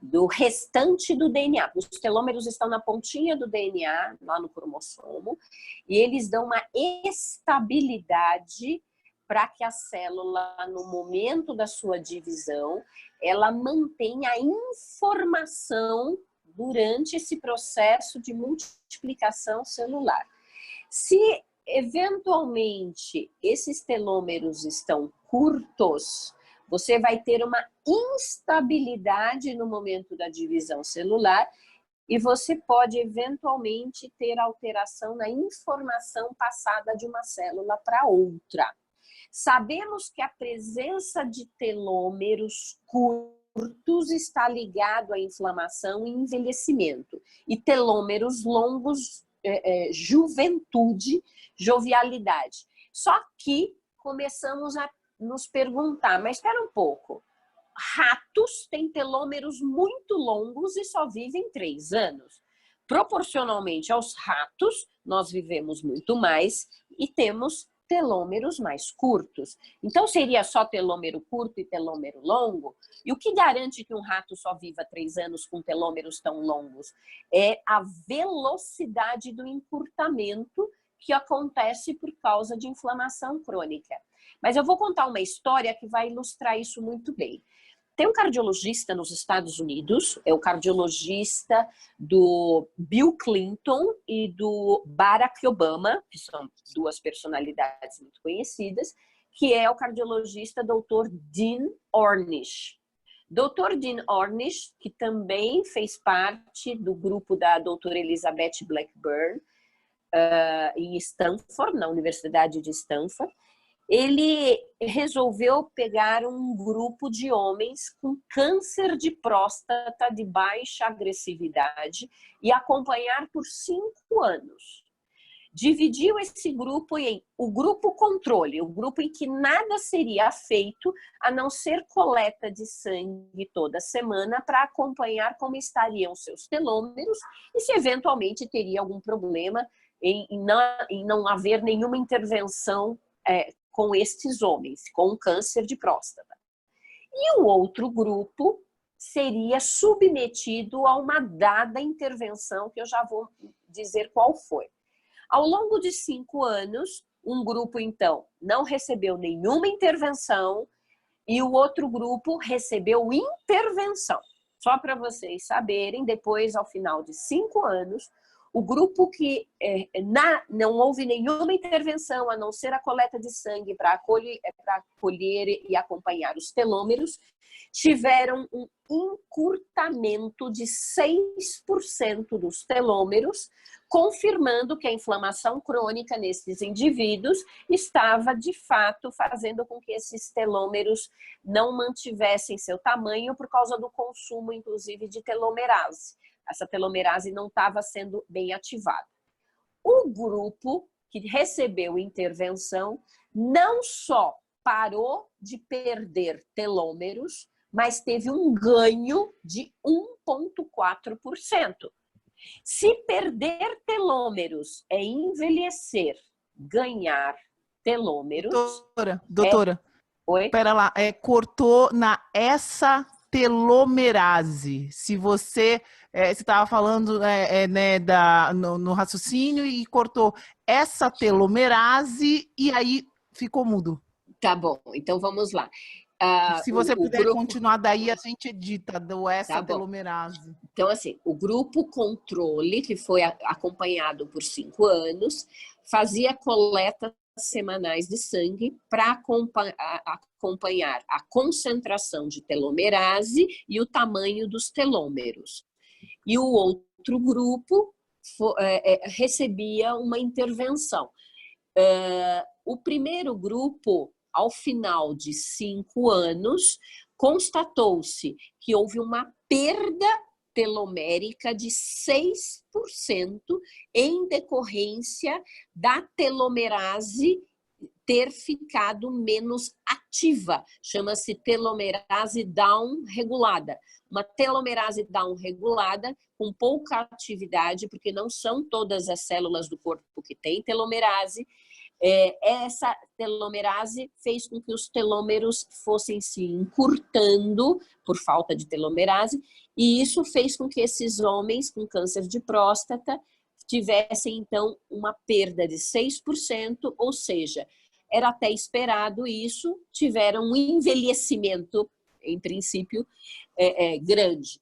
do restante do DNA. Os telômeros estão na pontinha do DNA, lá no cromossomo, e eles dão uma estabilidade para que a célula, no momento da sua divisão, ela mantenha a informação durante esse processo de multiplicação celular. Se, eventualmente, esses telômeros estão curtos, você vai ter uma instabilidade no momento da divisão celular e você pode, eventualmente, ter alteração na informação passada de uma célula para outra. Sabemos que a presença de telômeros curtos está ligado à inflamação e envelhecimento. E telômeros longos, juventude, jovialidade. Só que começamos a nos perguntar, mas espera um pouco, ratos têm telômeros muito longos e só vivem 3 anos. Proporcionalmente aos ratos, nós vivemos muito mais e temos telômeros mais curtos. Então, seria só telômero curto e telômero longo? E o que garante que um rato só viva 3 anos com telômeros tão longos? É a velocidade do encurtamento que acontece por causa de inflamação crônica. Mas eu vou contar uma história que vai ilustrar isso muito bem. Tem um cardiologista nos Estados Unidos, é o cardiologista do Bill Clinton e do Barack Obama, que são 2 personalidades muito conhecidas, que é o cardiologista Dr. Dean Ornish. Dr. Dean Ornish, que também fez parte do grupo da doutora Elizabeth Blackburn, em Stanford, na Universidade de Stanford, ele resolveu pegar um grupo de homens com câncer de próstata de baixa agressividade e acompanhar por 5 anos. Dividiu esse grupo em o grupo controle, o grupo em que nada seria feito a não ser coleta de sangue toda semana para acompanhar como estariam seus telômeros e se eventualmente teria algum problema em não haver nenhuma intervenção com estes homens, com câncer de próstata. E o outro grupo seria submetido a uma dada intervenção, que eu já vou dizer qual foi. Ao longo de 5 anos, um grupo, então, não recebeu nenhuma intervenção e o outro grupo recebeu intervenção. Só para vocês saberem, depois, ao final de 5 anos, O grupo que não houve nenhuma intervenção, a não ser a coleta de sangue para acolher e acompanhar os telômeros, tiveram um encurtamento de 6% dos telômeros, confirmando que a inflamação crônica nesses indivíduos estava, de fato, fazendo com que esses telômeros não mantivessem seu tamanho por causa do consumo, inclusive, de telomerase. Essa telomerase não estava sendo bem ativada. O grupo que recebeu intervenção não só parou de perder telômeros, mas teve um ganho de 1,4%. Se perder telômeros é envelhecer, ganhar telômeros... Doutora, Oi? Espera lá, cortou essa telomerase. Se você estava falando no raciocínio e cortou essa telomerase e aí ficou mudo. Tá bom, então vamos lá. Se você puder continuar, daí a gente edita essa telomerase. Então, assim, o grupo controle, que foi acompanhado por 5 anos, fazia coletas semanais de sangue para acompanhar a concentração de telomerase e o tamanho dos telômeros. E o outro grupo recebia uma intervenção. O primeiro grupo, ao final de 5 anos, constatou-se que houve uma perda telomérica de 6% em decorrência da telomerase ter ficado menos ativa. Chama-se telomerase down regulada. Uma telomerase down regulada com pouca atividade, porque não são todas as células do corpo que têm telomerase. Essa telomerase fez com que os telômeros fossem se encurtando por falta de telomerase, e isso fez com que esses homens com câncer de próstata tivessem, então, uma perda de 6%, ou seja, era até esperado isso, tiveram um envelhecimento, em princípio, grande.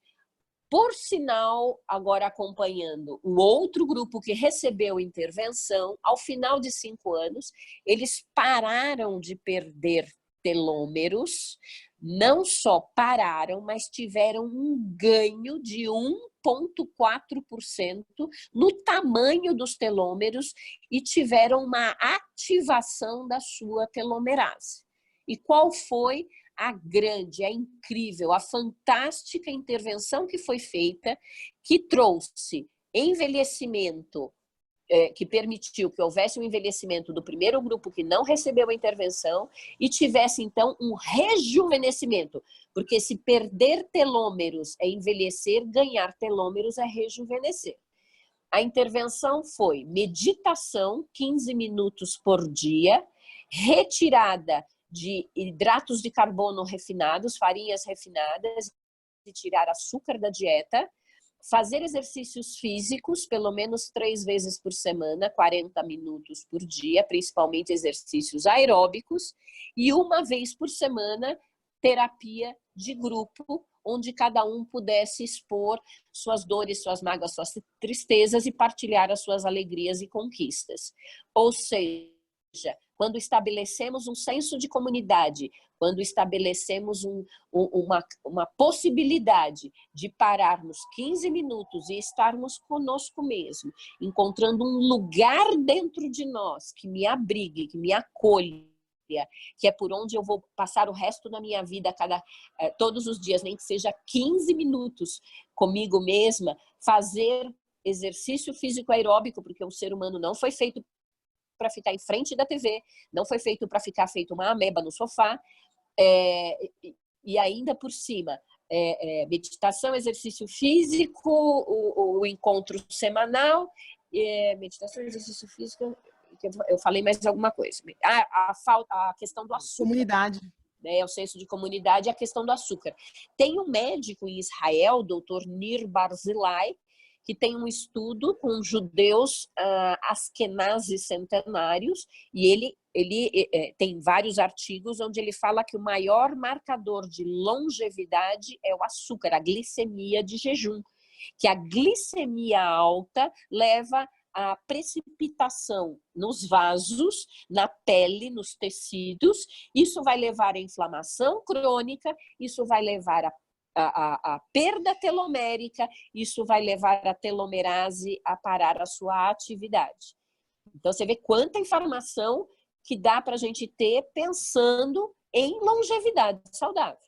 Por sinal, agora acompanhando o outro grupo que recebeu intervenção, ao final de 5 anos, eles pararam de perder telômeros, não só pararam, mas tiveram um ganho de 1,4% no tamanho dos telômeros e tiveram uma ativação da sua telomerase. E qual foi a grande, a incrível, a fantástica intervenção que foi feita, que trouxe envelhecimento, que permitiu que houvesse um envelhecimento do primeiro grupo que não recebeu a intervenção e tivesse, então, um rejuvenescimento. Porque se perder telômeros é envelhecer, ganhar telômeros é rejuvenescer. A intervenção foi meditação, 15 minutos por dia, retirada de hidratos de carbono refinados, farinhas refinadas, de tirar açúcar da dieta, fazer exercícios físicos, pelo menos 3 vezes por semana, 40 minutos por dia, principalmente exercícios aeróbicos, e 1 vez por semana, terapia de grupo, onde cada um pudesse expor suas dores, suas mágoas, suas tristezas e partilhar as suas alegrias e conquistas. Ou seja, quando estabelecemos um senso de comunidade, quando estabelecemos uma possibilidade de pararmos 15 minutos e estarmos conosco mesmo, encontrando um lugar dentro de nós que me abrigue, que me acolha, que é por onde eu vou passar o resto da minha vida, todos os dias, nem que seja 15 minutos comigo mesma, fazer exercício físico aeróbico, porque o ser humano não foi feito para ficar em frente da TV, não foi feito para ficar feito uma ameba no sofá, e ainda por cima, meditação, exercício físico, o encontro semanal, meditação, exercício físico, eu falei mais alguma coisa. A questão do açúcar. Comunidade. O senso de comunidade e a questão do açúcar. Tem um médico em Israel, Dr. Nir Barzilai, que tem um estudo com judeus askenazes centenários, e ele tem vários artigos onde ele fala que o maior marcador de longevidade é o açúcar, a glicemia de jejum. que a glicemia alta leva a precipitação nos vasos, na pele, nos tecidos. Isso vai levar à inflamação crônica, isso vai levar a perda telomérica, isso vai levar a telomerase a parar a sua atividade. Então, você vê quanta informação que dá para a gente ter pensando em longevidade saudável.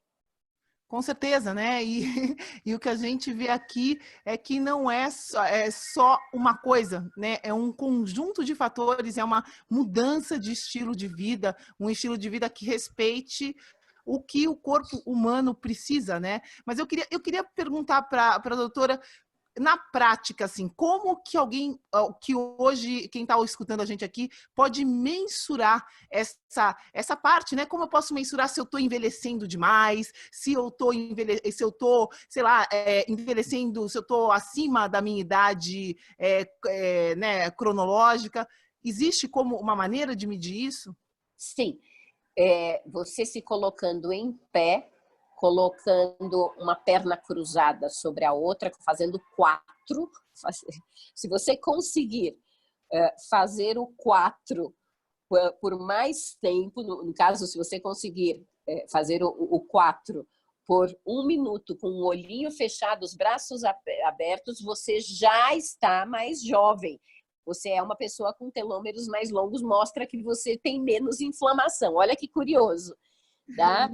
Com certeza, né? E o que a gente vê aqui é que não é só uma coisa, né? É um conjunto de fatores, é uma mudança de estilo de vida, um estilo de vida que respeite o que o corpo humano precisa, né? Mas eu queria perguntar para a doutora, na prática, assim, como que alguém, que hoje, quem está escutando a gente aqui, pode mensurar essa parte, né? Como eu posso mensurar se eu estou envelhecendo demais, se eu estou, sei lá, envelhecendo, se eu estou acima da minha idade né, cronológica? Existe como uma maneira de medir isso? Sim. Você se colocando em pé, colocando uma perna cruzada sobre a outra, fazendo 4. Se você conseguir fazer o 4 por mais tempo, no caso, se você conseguir fazer o 4 por 1 minuto, com o olhinho fechado, os braços abertos, você já está mais jovem. Você é uma pessoa com telômeros mais longos, mostra que você tem menos inflamação. Olha que curioso. Tá?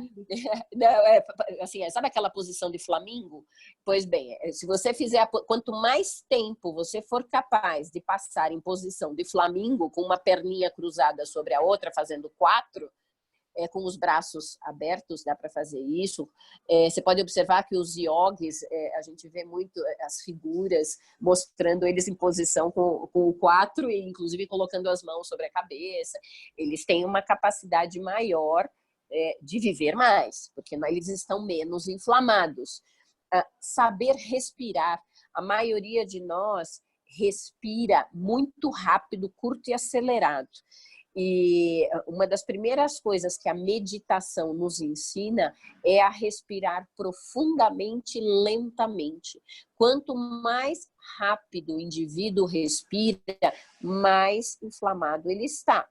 Assim, sabe aquela posição de flamingo? Pois bem, se você fizer, quanto mais tempo você for capaz de passar em posição de flamingo, com uma perninha cruzada sobre a outra, fazendo 4, com os braços abertos, dá para fazer isso. Você pode observar que os yogis, a gente vê muito as figuras mostrando eles em posição com o 4 e inclusive colocando as mãos sobre a cabeça. Eles têm uma capacidade maior de viver mais, porque eles estão menos inflamados. Saber respirar. A maioria de nós respira muito rápido, curto e acelerado. E uma das primeiras coisas que a meditação nos ensina é a respirar profundamente, lentamente. Quanto mais rápido o indivíduo respira, mais inflamado ele está.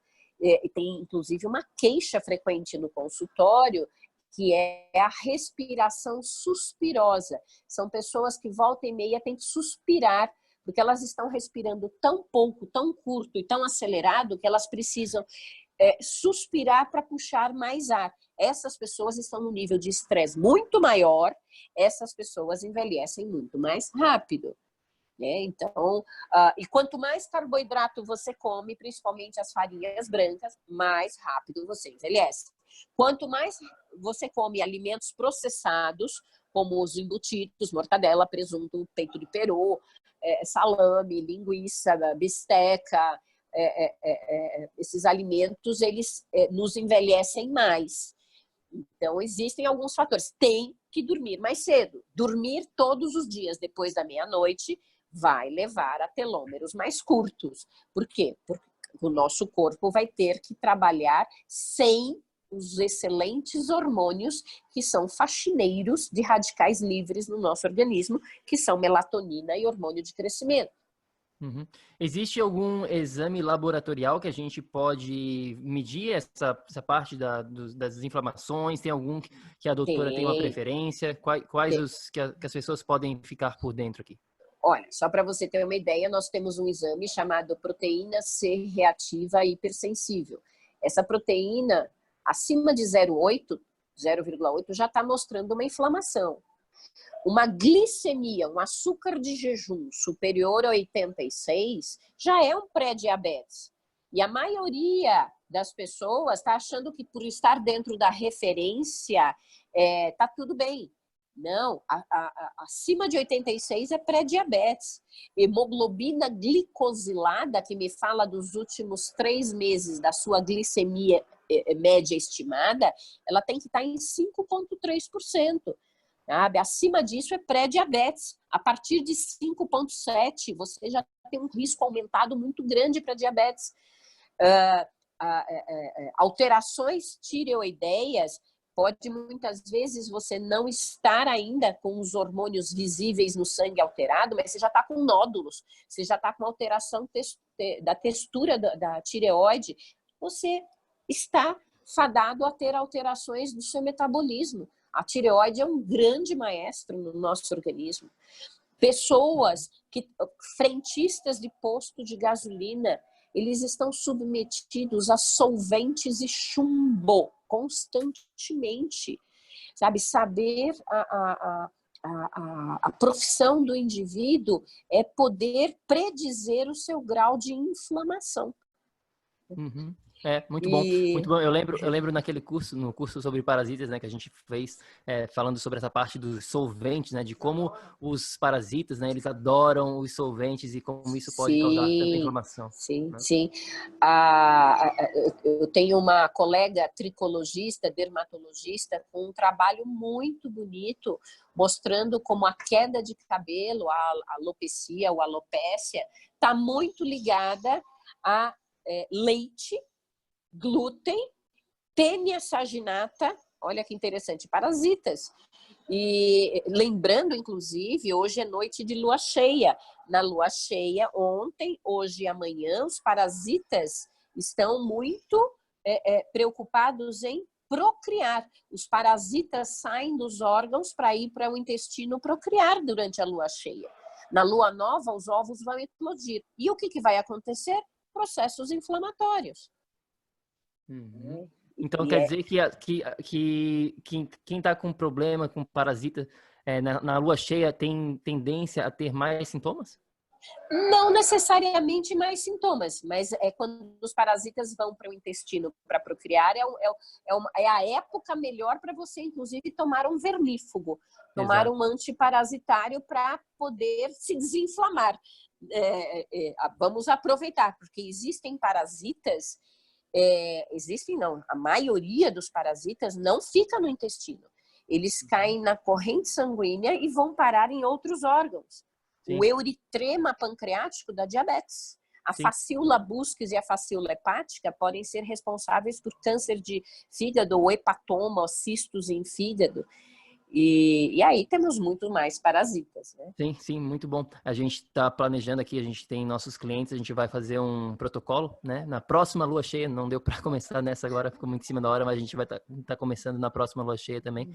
Tem, inclusive, uma queixa frequente no consultório, que é a respiração suspirosa. São pessoas que volta e meia têm que suspirar, porque elas estão respirando tão pouco, tão curto e tão acelerado que elas precisam suspirar para puxar mais ar. Essas pessoas estão num nível de estresse muito maior, essas pessoas envelhecem muito mais rápido. Então, e quanto mais carboidrato você come, principalmente as farinhas brancas, mais rápido você envelhece. Quanto mais você come alimentos processados, como os embutidos, mortadela, presunto, peito de peru, salame, linguiça, bisteca, esses alimentos, eles nos envelhecem mais. Então, existem alguns fatores. Tem que dormir mais cedo. Dormir todos os dias depois da meia-noite vai levar a telômeros mais curtos. Por quê? Porque o nosso corpo vai ter que trabalhar sem os excelentes hormônios que são faxineiros de radicais livres no nosso organismo, que são melatonina e hormônio de crescimento. Uhum. Existe algum exame laboratorial que a gente pode medir essa parte das inflamações? Tem algum que a doutora tem uma preferência? Quais os que as pessoas podem ficar por dentro aqui? Olha, só para você ter uma ideia, nós temos um exame chamado proteína C reativa hipersensível. Essa proteína, acima de 0,8 já está mostrando uma inflamação. Uma glicemia, um açúcar de jejum superior a 86, já é um pré-diabetes. E a maioria das pessoas está achando que por estar dentro da referência, está tudo bem. Não, acima de 86 é pré-diabetes. Hemoglobina glicosilada, que me fala dos últimos 3 meses da sua glicemia média estimada, ela tem que estar em 5,3%. Sabe? Acima disso é pré-diabetes. A partir de 5,7 você já tem um risco aumentado muito grande para diabetes. Alterações tireoideias Pode muitas vezes você não estar ainda com os hormônios visíveis no sangue alterado, mas você já está com nódulos, você já está com alteração da textura da tireoide, você está fadado a ter alterações do seu metabolismo. A tireoide é um grande maestro no nosso organismo. Pessoas frentistas de posto de gasolina, eles estão submetidos a solventes e chumbo constantemente, sabe? Saber a profissão do indivíduo é poder predizer o seu grau de inflamação. Uhum. Muito bom, muito bom. Eu lembro no curso sobre parasitas, né, que a gente fez, falando sobre essa parte dos solventes, né, de como os parasitas, né, eles adoram os solventes e como isso pode causar tanta inflamação. Sim, né? sim. Eu tenho uma colega tricologista, dermatologista, com um trabalho muito bonito, mostrando como a queda de cabelo, a alopecia ou alopécia, está muito ligada a leite, glúten, tênia saginata, olha que interessante, parasitas. E lembrando, inclusive, hoje é noite de lua cheia. Na lua cheia, ontem, hoje e amanhã, os parasitas estão muito preocupados em procriar. Os parasitas saem dos órgãos para ir para o intestino procriar durante a lua cheia. Na lua nova, os ovos vão eclodir. E o que vai acontecer? Processos inflamatórios. Uhum. Então quer dizer que quem está com problema com parasita na lua cheia tem tendência a ter mais sintomas? Não necessariamente mais sintomas, mas quando os parasitas vão para o intestino para procriar, é a época melhor para você, inclusive, tomar um vermífugo, tomar um antiparasitário para poder se desinflamar. Vamos aproveitar, porque existem parasitas, a maioria dos parasitas não fica no intestino. Eles caem na corrente sanguínea e vão parar em outros órgãos. Sim. O euritrema pancreático da diabetes. A facíola busques e a facíola hepática podem ser responsáveis por câncer de fígado ou hepatoma ou cistos em fígado. E aí temos muito mais parasitas, né? Sim, muito bom. A gente está planejando aqui, a gente tem nossos clientes, a gente vai fazer um protocolo, né? Na próxima lua cheia, não deu para começar nessa agora, ficou muito em cima da hora, mas a gente vai tá começando na próxima lua cheia também,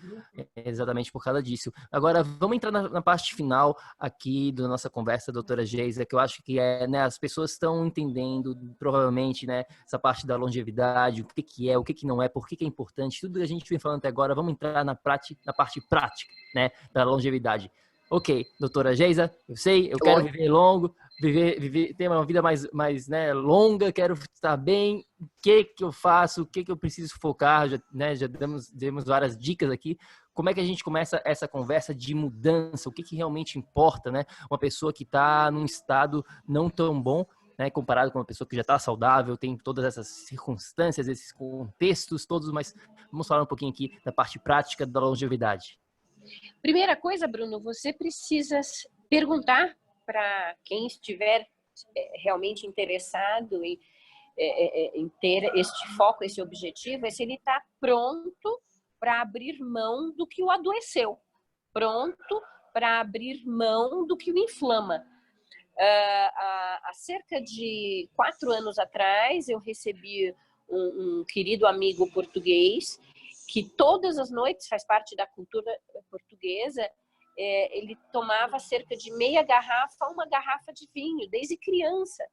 exatamente por causa disso. Agora, vamos entrar na parte final aqui da nossa conversa, doutora Geisa, que eu acho que né, as pessoas estão entendendo, provavelmente, né, essa parte da longevidade, o que é, o que não é, por que é importante, tudo que a gente vem falando até agora, vamos entrar na parte prática, né, da longevidade. Ok, doutora Geisa, eu sei, eu quero viver longo, ter uma vida mais né, longa, quero estar bem. O que eu faço? O que eu preciso focar? Já demos várias dicas aqui. Como é que a gente começa essa conversa de mudança? O que realmente importa, né? Uma pessoa que está num estado não tão bom, né, comparado com uma pessoa que já está saudável, tem todas essas circunstâncias, esses contextos todos, mas vamos falar um pouquinho aqui da parte prática da longevidade. Primeira coisa, Bruno, você precisa perguntar para quem estiver realmente interessado em ter este foco, esse objetivo, se ele está pronto para abrir mão do que o adoeceu, pronto para abrir mão do que o inflama. Há cerca de 4 anos atrás, eu recebi um querido amigo português que todas as noites, faz parte da cultura portuguesa, ele tomava cerca de meia garrafa, uma garrafa de vinho, desde criança.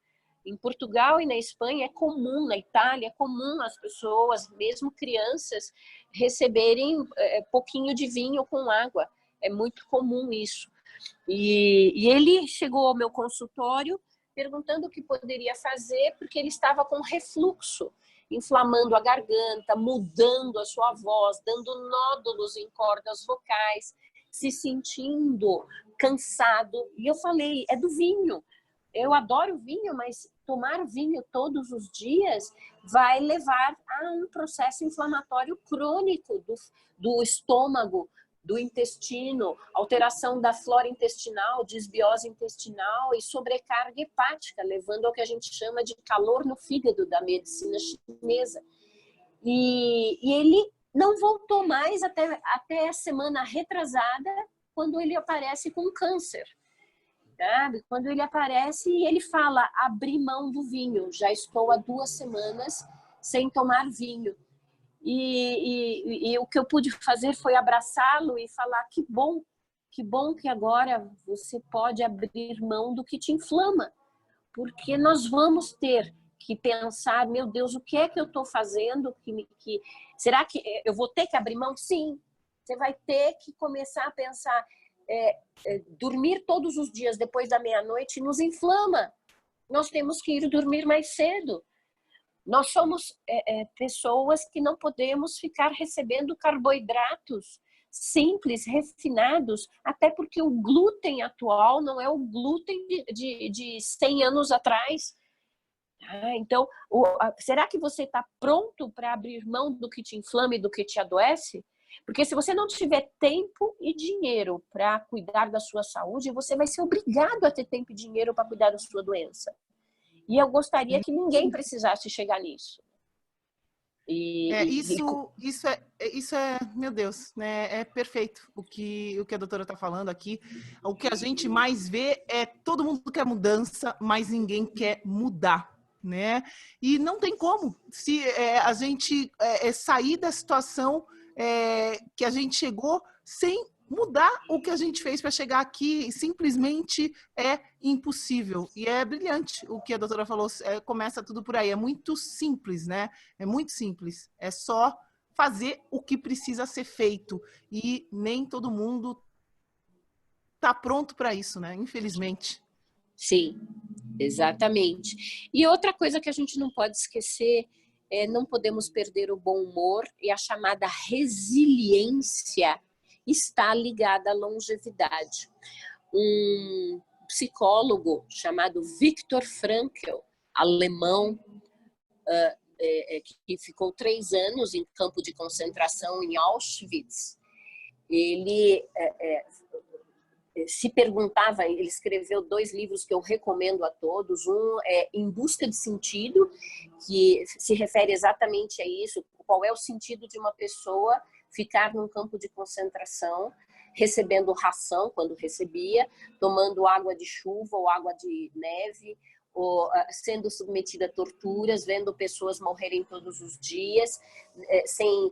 Em Portugal e na Espanha é comum, na Itália é comum as pessoas, mesmo crianças, receberem pouquinho de vinho com água. É muito comum isso. E ele chegou ao meu consultório perguntando o que poderia fazer, porque ele estava com refluxo, inflamando a garganta, mudando a sua voz, dando nódulos em cordas vocais, se sentindo cansado. E eu falei, é do vinho. Eu adoro vinho, mas tomar vinho todos os dias vai levar a um processo inflamatório crônico do estômago, do intestino, alteração da flora intestinal, desbiose intestinal e sobrecarga hepática, levando ao que a gente chama de calor no fígado da medicina chinesa. E ele não voltou mais até a semana retrasada, quando ele aparece com câncer. Sabe? Quando ele aparece e ele fala, abri mão do vinho, já estou há 2 semanas sem tomar vinho. E o que eu pude fazer foi abraçá-lo e falar, que bom que agora você pode abrir mão do que te inflama, porque nós vamos ter que pensar, meu Deus, o que é que eu estou fazendo? Será que eu vou ter que abrir mão? Sim, você vai ter que começar a pensar, dormir todos os dias depois da meia-noite nos inflama. Nós temos que ir dormir mais cedo. Nós somos pessoas que não podemos ficar recebendo carboidratos simples, refinados, até porque o glúten atual não é o glúten de 100 anos atrás. Então, será que você está pronto para abrir mão do que te inflama e do que te adoece? Porque se você não tiver tempo e dinheiro para cuidar da sua saúde, você vai ser obrigado a ter tempo e dinheiro para cuidar da sua doença. E eu gostaria que ninguém precisasse chegar nisso. Isso é, meu Deus, né? É perfeito o que a doutora está falando aqui. O que a gente mais vê é todo mundo quer mudança, mas ninguém quer mudar, né? E não tem como. Se a gente sair da situação que a gente chegou sem mudar o que a gente fez para chegar aqui, simplesmente é impossível. E é brilhante o que a doutora falou, começa tudo por aí. É muito simples, né? É muito simples. É só fazer o que precisa ser feito. E nem todo mundo está pronto para isso, né? Infelizmente. Sim, exatamente. E outra coisa que a gente não pode esquecer não podemos perder o bom humor, e a chamada resiliência está ligada à longevidade. Um psicólogo chamado Viktor Frankl, alemão, que ficou 3 anos em campo de concentração em Auschwitz, ele se perguntava, ele escreveu 2 livros que eu recomendo a todos. Um é Em Busca de Sentido, que se refere exatamente a isso, qual é o sentido de uma pessoa ficar num campo de concentração, recebendo ração quando recebia, tomando água de chuva ou água de neve, ou sendo submetida a torturas, vendo pessoas morrerem todos os dias, sem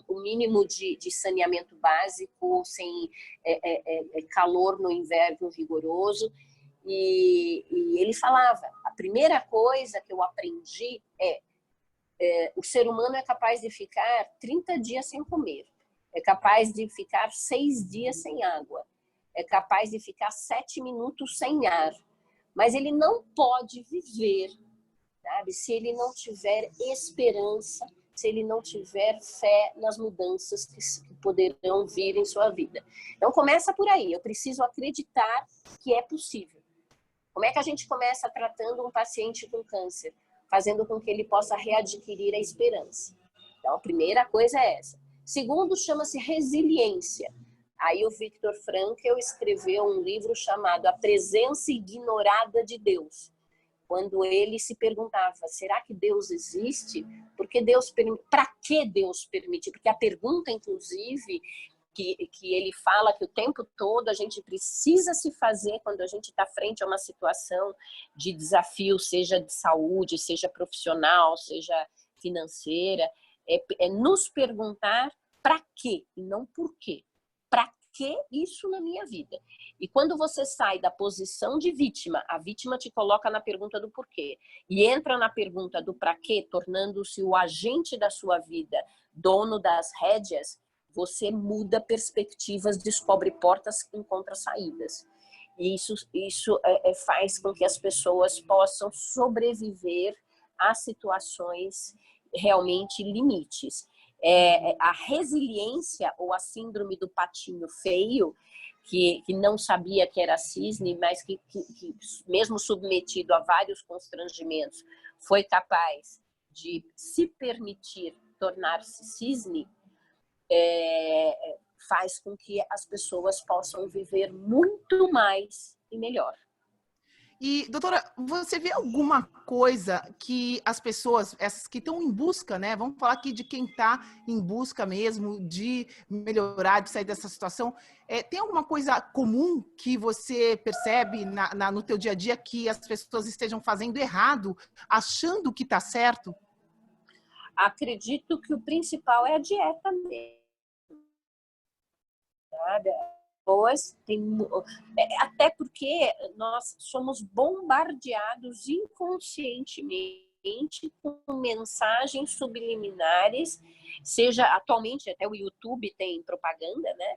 o mínimo de saneamento básico, sem calor no inverno rigoroso. E ele falava, a primeira coisa que eu aprendi o ser humano é capaz de ficar 30 dias sem comer, é capaz de ficar 6 dias sem água, é capaz de ficar 7 minutos sem ar, mas ele não pode viver, sabe, se ele não tiver esperança, se ele não tiver fé nas mudanças que poderão vir em sua vida. Então começa por aí, eu preciso acreditar que é possível. Como é que a gente começa tratando um paciente com câncer? Fazendo com que ele possa readquirir a esperança. Então, a primeira coisa é essa. Segundo, chama-se resiliência. Aí o Viktor Frankl escreveu um livro chamado A Presença Ignorada de Deus. Quando ele se perguntava, será que Deus existe? Para que Deus permite? Porque a pergunta, inclusive, que ele fala que o tempo todo a gente precisa se fazer quando a gente está frente a uma situação de desafio, seja de saúde, seja profissional, seja financeira, é nos perguntar para quê e não por quê. Para que isso na minha vida? E quando você sai da posição de vítima, a vítima te coloca na pergunta do porquê e entra na pergunta do para quê, tornando-se o agente da sua vida, dono das rédeas, você muda perspectivas, descobre portas, encontra saídas. E isso faz com que as pessoas possam sobreviver a situações realmente limites. A resiliência, ou a síndrome do patinho feio, que não sabia que era cisne, mas que mesmo submetido a vários constrangimentos, foi capaz de se permitir tornar-se cisne, faz com que as pessoas possam viver muito mais e melhor. E, doutora, você vê alguma coisa que as pessoas, essas que estão em busca, né? Vamos falar aqui de quem está em busca mesmo de melhorar, de sair dessa situação. Tem alguma coisa comum que você percebe no teu dia a dia que as pessoas estejam fazendo errado, achando que está certo? Acredito que o principal é a dieta mesmo. Sabe? Até porque nós somos bombardeados inconscientemente com mensagens subliminares, seja atualmente até o YouTube tem propaganda, né?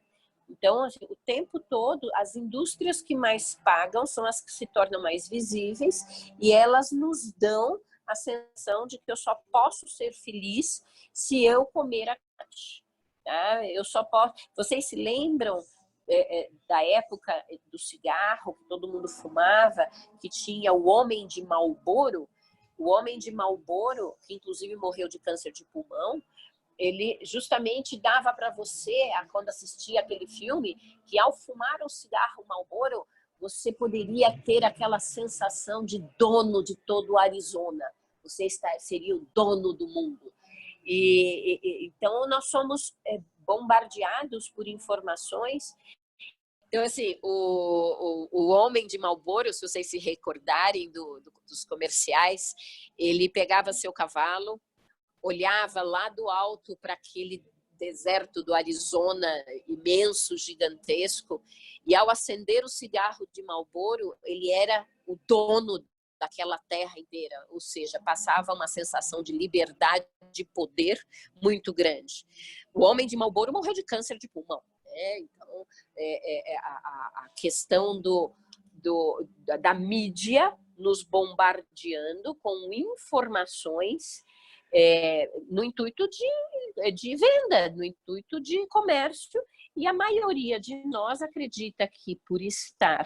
Então, assim, o tempo todo, as indústrias que mais pagam são as que se tornam mais visíveis e elas nos dão a sensação de que eu só posso ser feliz se eu comer a carne. Tá? Eu só posso. Vocês se lembram da época do cigarro, que todo mundo fumava, que tinha o Homem de Marlboro? O Homem de Marlboro, que inclusive morreu de câncer de pulmão, ele justamente dava para você, quando assistia aquele filme, que ao fumar um cigarro Marlboro, você poderia ter aquela sensação de dono de todo o Arizona. Você seria o dono do mundo. Então, nós somos bombardeados por informações. Então, assim, o Homem de Marlboro, se vocês se recordarem dos comerciais, ele pegava seu cavalo, olhava lá do alto para aquele deserto do Arizona imenso, gigantesco, e ao acender o cigarro de Marlboro, ele era o dono daquela terra inteira, ou seja, passava uma sensação de liberdade, de poder muito grande. O Homem de Marlboro morreu de câncer de pulmão. Então, a questão da mídia nos bombardeando com informações no intuito de venda, no intuito de comércio, e a maioria de nós acredita que por estar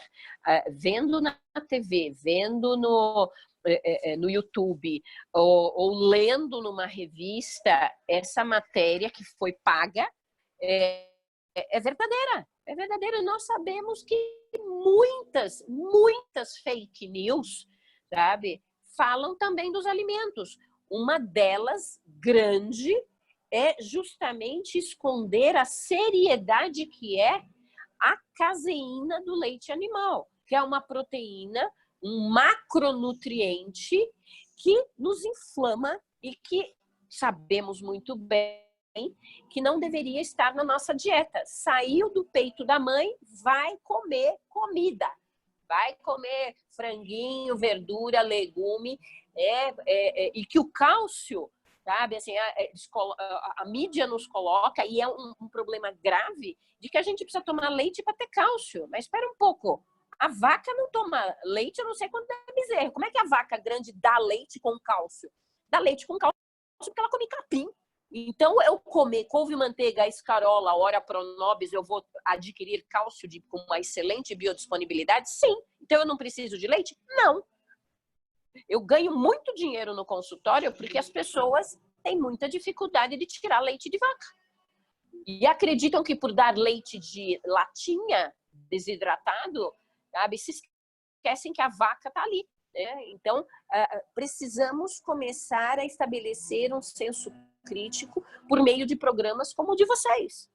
vendo na TV, vendo no YouTube ou lendo numa revista essa matéria que foi paga é verdadeira. É verdadeira. Nós sabemos que muitas fake news, sabe, falam também dos alimentos. Uma delas, grande, é justamente esconder a seriedade que é a caseína do leite animal, que é uma proteína, um macronutriente que nos inflama e que sabemos muito bem que não deveria estar na nossa dieta. Saiu do peito da mãe, vai comer comida. Vai comer franguinho, verdura, legume, e que o cálcio, sabe, assim, a mídia nos coloca, e é um problema grave, de que a gente precisa tomar leite para ter cálcio. Mas espera um pouco, a vaca não toma leite, eu não sei quando é bezerro. Como é que a vaca grande dá leite com cálcio? Dá leite com cálcio porque ela come capim. Então, eu comer couve, manteiga, escarola, ora pronobis, eu vou adquirir cálcio com uma excelente biodisponibilidade? Sim. Então, eu não preciso de leite? Não. Eu ganho muito dinheiro no consultório porque as pessoas têm muita dificuldade de tirar leite de vaca. E acreditam que por dar leite de latinha desidratado, sabe, se esquecem que a vaca está ali. Então, precisamos começar a estabelecer um senso crítico por meio de programas como o de vocês.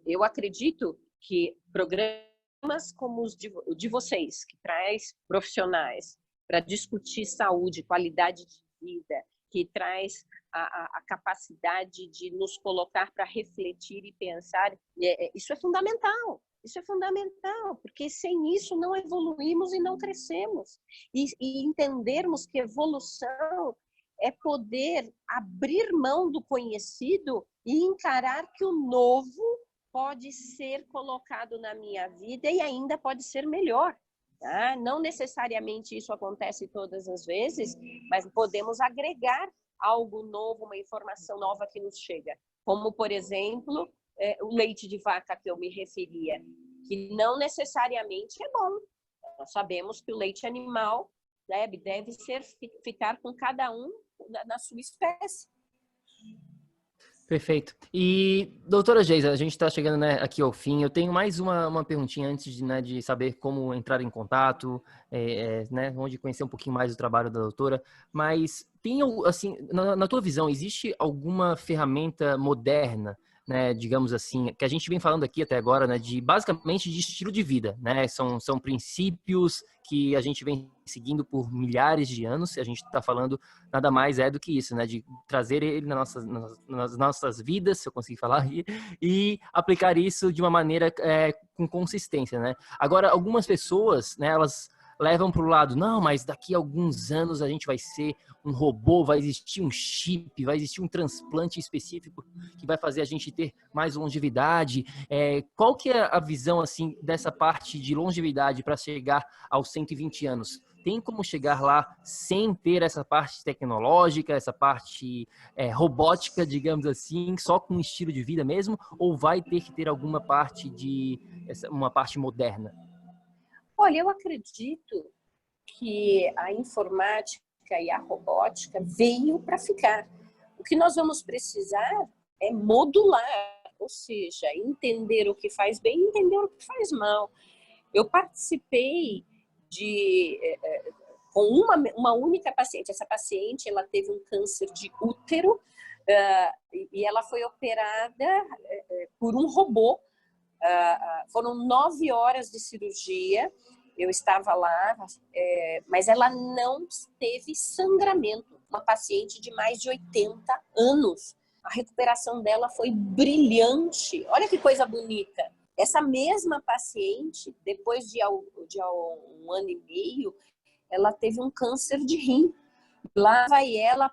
Eu acredito que programas como os de vocês, que traz profissionais para discutir saúde, qualidade de vida, que traz a capacidade de nos colocar para refletir e pensar, isso é fundamental. Isso é fundamental, porque sem isso não evoluímos e não crescemos. E entendermos que evolução é poder abrir mão do conhecido e encarar que o novo pode ser colocado na minha vida e ainda pode ser melhor. Tá? Não necessariamente isso acontece todas as vezes, mas podemos agregar algo novo, uma informação nova que nos chega. Como, por exemplo, o leite de vaca que eu me referia, que não necessariamente é bom. Nós sabemos que o leite animal ficar com cada um na sua espécie. Perfeito. E, doutora Geisa, a gente está chegando, né, aqui ao fim. Eu tenho mais uma perguntinha antes de, né, de saber como entrar em contato, né, onde conhecer um pouquinho mais do trabalho da doutora. Mas tem, assim, na tua visão, existe alguma ferramenta moderna, né, digamos assim, que a gente vem falando aqui até agora, né, de basicamente de estilo de vida, né? São princípios que a gente vem seguindo por milhares de anos. E a gente está falando nada mais do que isso, né? De trazer ele nas nossas vidas, se eu conseguir falar, e aplicar isso de uma maneira com consistência, né? Agora, algumas pessoas, né, elas levam para o lado, não, mas daqui a alguns anos a gente vai ser um robô, vai existir um chip, vai existir um transplante específico que vai fazer a gente ter mais longevidade. Qual que é a visão, assim, dessa parte de longevidade para chegar aos 120 anos? Tem como chegar lá sem ter essa parte tecnológica, essa parte robótica, digamos assim, só com um estilo de vida mesmo? Ou vai ter que ter alguma parte uma parte moderna? Olha, eu acredito que a informática e a robótica veio para ficar. O que nós vamos precisar é modular, ou seja, entender o que faz bem e entender o que faz mal. Eu participei com uma única paciente. Essa paciente, ela teve um câncer de útero e ela foi operada por um robô. Foram 9 horas de cirurgia, eu estava lá, mas ela não teve sangramento. Uma paciente de mais de 80 anos. A recuperação dela foi brilhante. Olha que coisa bonita. Essa mesma paciente, depois de 1 ano e meio, ela teve um câncer de rim. Lá vai ela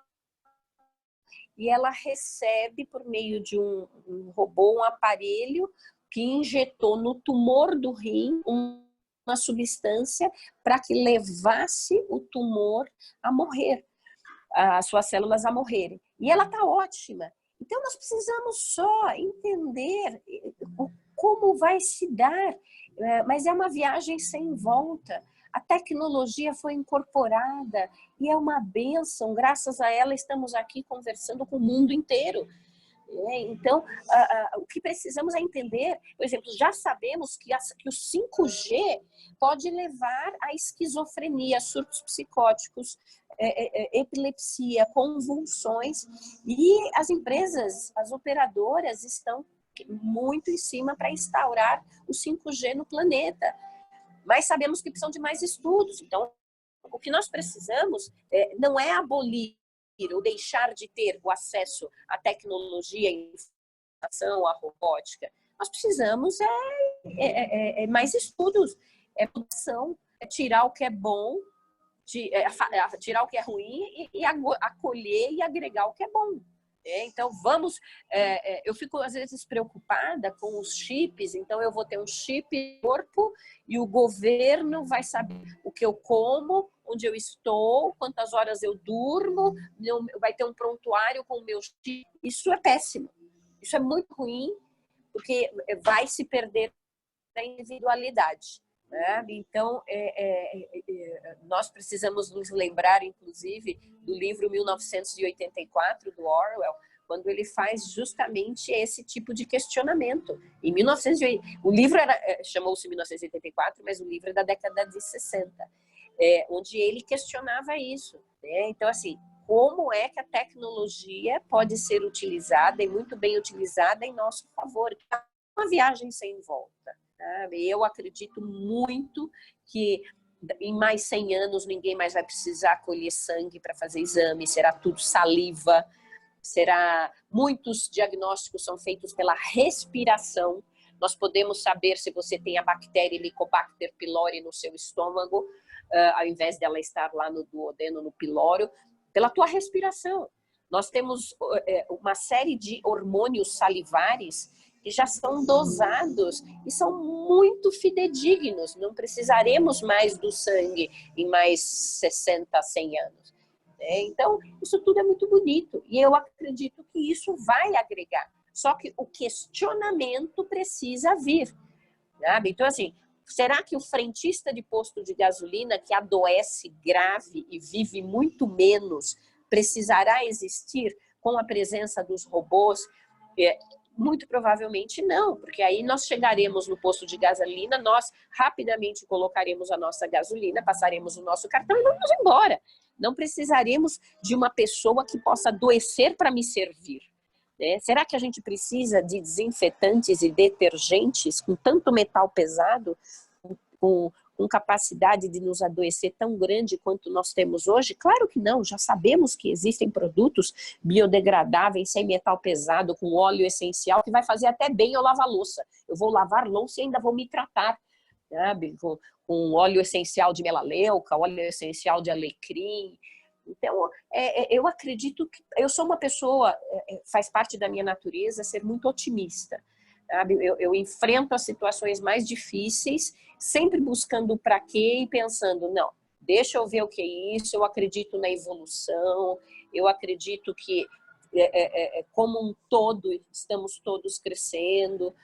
e ela recebe, por meio de um robô, um aparelho que injetou no tumor do rim uma substância para que levasse o tumor a morrer, as suas células a morrerem. E ela está ótima. Então, nós precisamos só entender como vai se dar, mas é uma viagem sem volta. A tecnologia foi incorporada e é uma bênção. Graças a ela, estamos aqui conversando com o mundo inteiro. Então, o que precisamos é entender, por exemplo, já sabemos que o 5G pode levar à esquizofrenia, surtos psicóticos, epilepsia, convulsões, e as empresas, as operadoras estão muito em cima para instaurar o 5G no planeta. Mas sabemos que precisam de mais estudos. Então, o que nós precisamos não é abolir ou deixar de ter o acesso à tecnologia, à informação, à robótica. Nós precisamos mais estudos, produção, tirar o que é bom, tirar o que é ruim e acolher e agregar o que é bom. Então, eu fico às vezes preocupada com os chips. Então, eu vou ter um chip no corpo e o governo vai saber o que eu como, onde eu estou, quantas horas eu durmo, vai ter um prontuário com o meu chip. Isso é péssimo, isso é muito ruim, porque vai se perder a individualidade. Né? Então, nós precisamos nos lembrar, inclusive, do livro 1984, do Orwell, quando ele faz justamente esse tipo de questionamento. Em 1980, o livro chamou-se 1984, mas o livro é da década de 60, onde ele questionava isso. Né? Então, assim, como é que a tecnologia pode ser utilizada, e muito bem utilizada, em nosso favor? É uma viagem sem volta. Eu acredito muito que em mais 100 anos ninguém mais vai precisar colher sangue para fazer exame, será tudo saliva, muitos diagnósticos são feitos pela respiração. Nós podemos saber se você tem a bactéria Helicobacter pylori no seu estômago, ao invés dela estar lá no duodeno, no pilório, pela tua respiração. Nós temos uma série de hormônios salivares que já são dosados e são muito fidedignos. Não precisaremos mais do sangue em mais 60, 100 anos. Então, isso tudo é muito bonito. E eu acredito que isso vai agregar. Só que o questionamento precisa vir. Sabe? Então, assim, será que o frentista de posto de gasolina que adoece grave e vive muito menos precisará existir com a presença dos robôs Muito provavelmente não, porque aí nós chegaremos no posto de gasolina, nós rapidamente colocaremos a nossa gasolina, passaremos o nosso cartão e vamos embora. Não precisaremos de uma pessoa que possa adoecer para me servir. Né? Será que a gente precisa de desinfetantes e detergentes com tanto metal pesado, com capacidade de nos adoecer tão grande quanto nós temos hoje? Claro que não, já sabemos que existem produtos biodegradáveis, sem metal pesado, com óleo essencial, que vai fazer até bem eu lavar louça. Eu vou lavar louça e ainda vou me tratar, sabe? Com óleo essencial de melaleuca, óleo essencial de alecrim. Então, eu acredito que... Eu sou uma pessoa, faz parte da minha natureza ser muito otimista. Sabe? Eu enfrento as situações mais difíceis, sempre buscando o para quê e pensando, não, deixa eu ver o que é isso, eu acredito na evolução, eu acredito que, como um todo, estamos todos crescendo.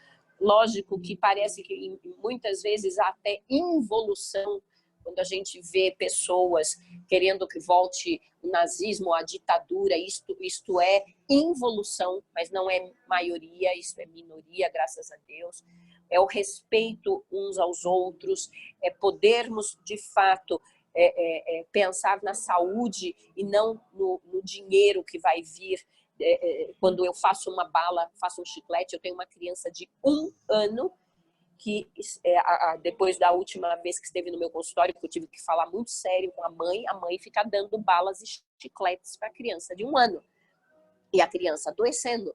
Lógico que parece que muitas vezes há até involução, quando a gente vê pessoas querendo que volte o nazismo, a ditadura, isto é involução, mas não é maioria, isso é minoria, graças a Deus. É o respeito uns aos outros, é podermos, de fato, pensar na saúde e não no dinheiro que vai vir. Quando eu faço uma bala, faço um chiclete, eu tenho uma criança de 1 ano, que depois da última vez que esteve no meu consultório, que eu tive que falar muito sério com a mãe fica dando balas e chicletes para a criança de 1 ano. E a criança adoecendo.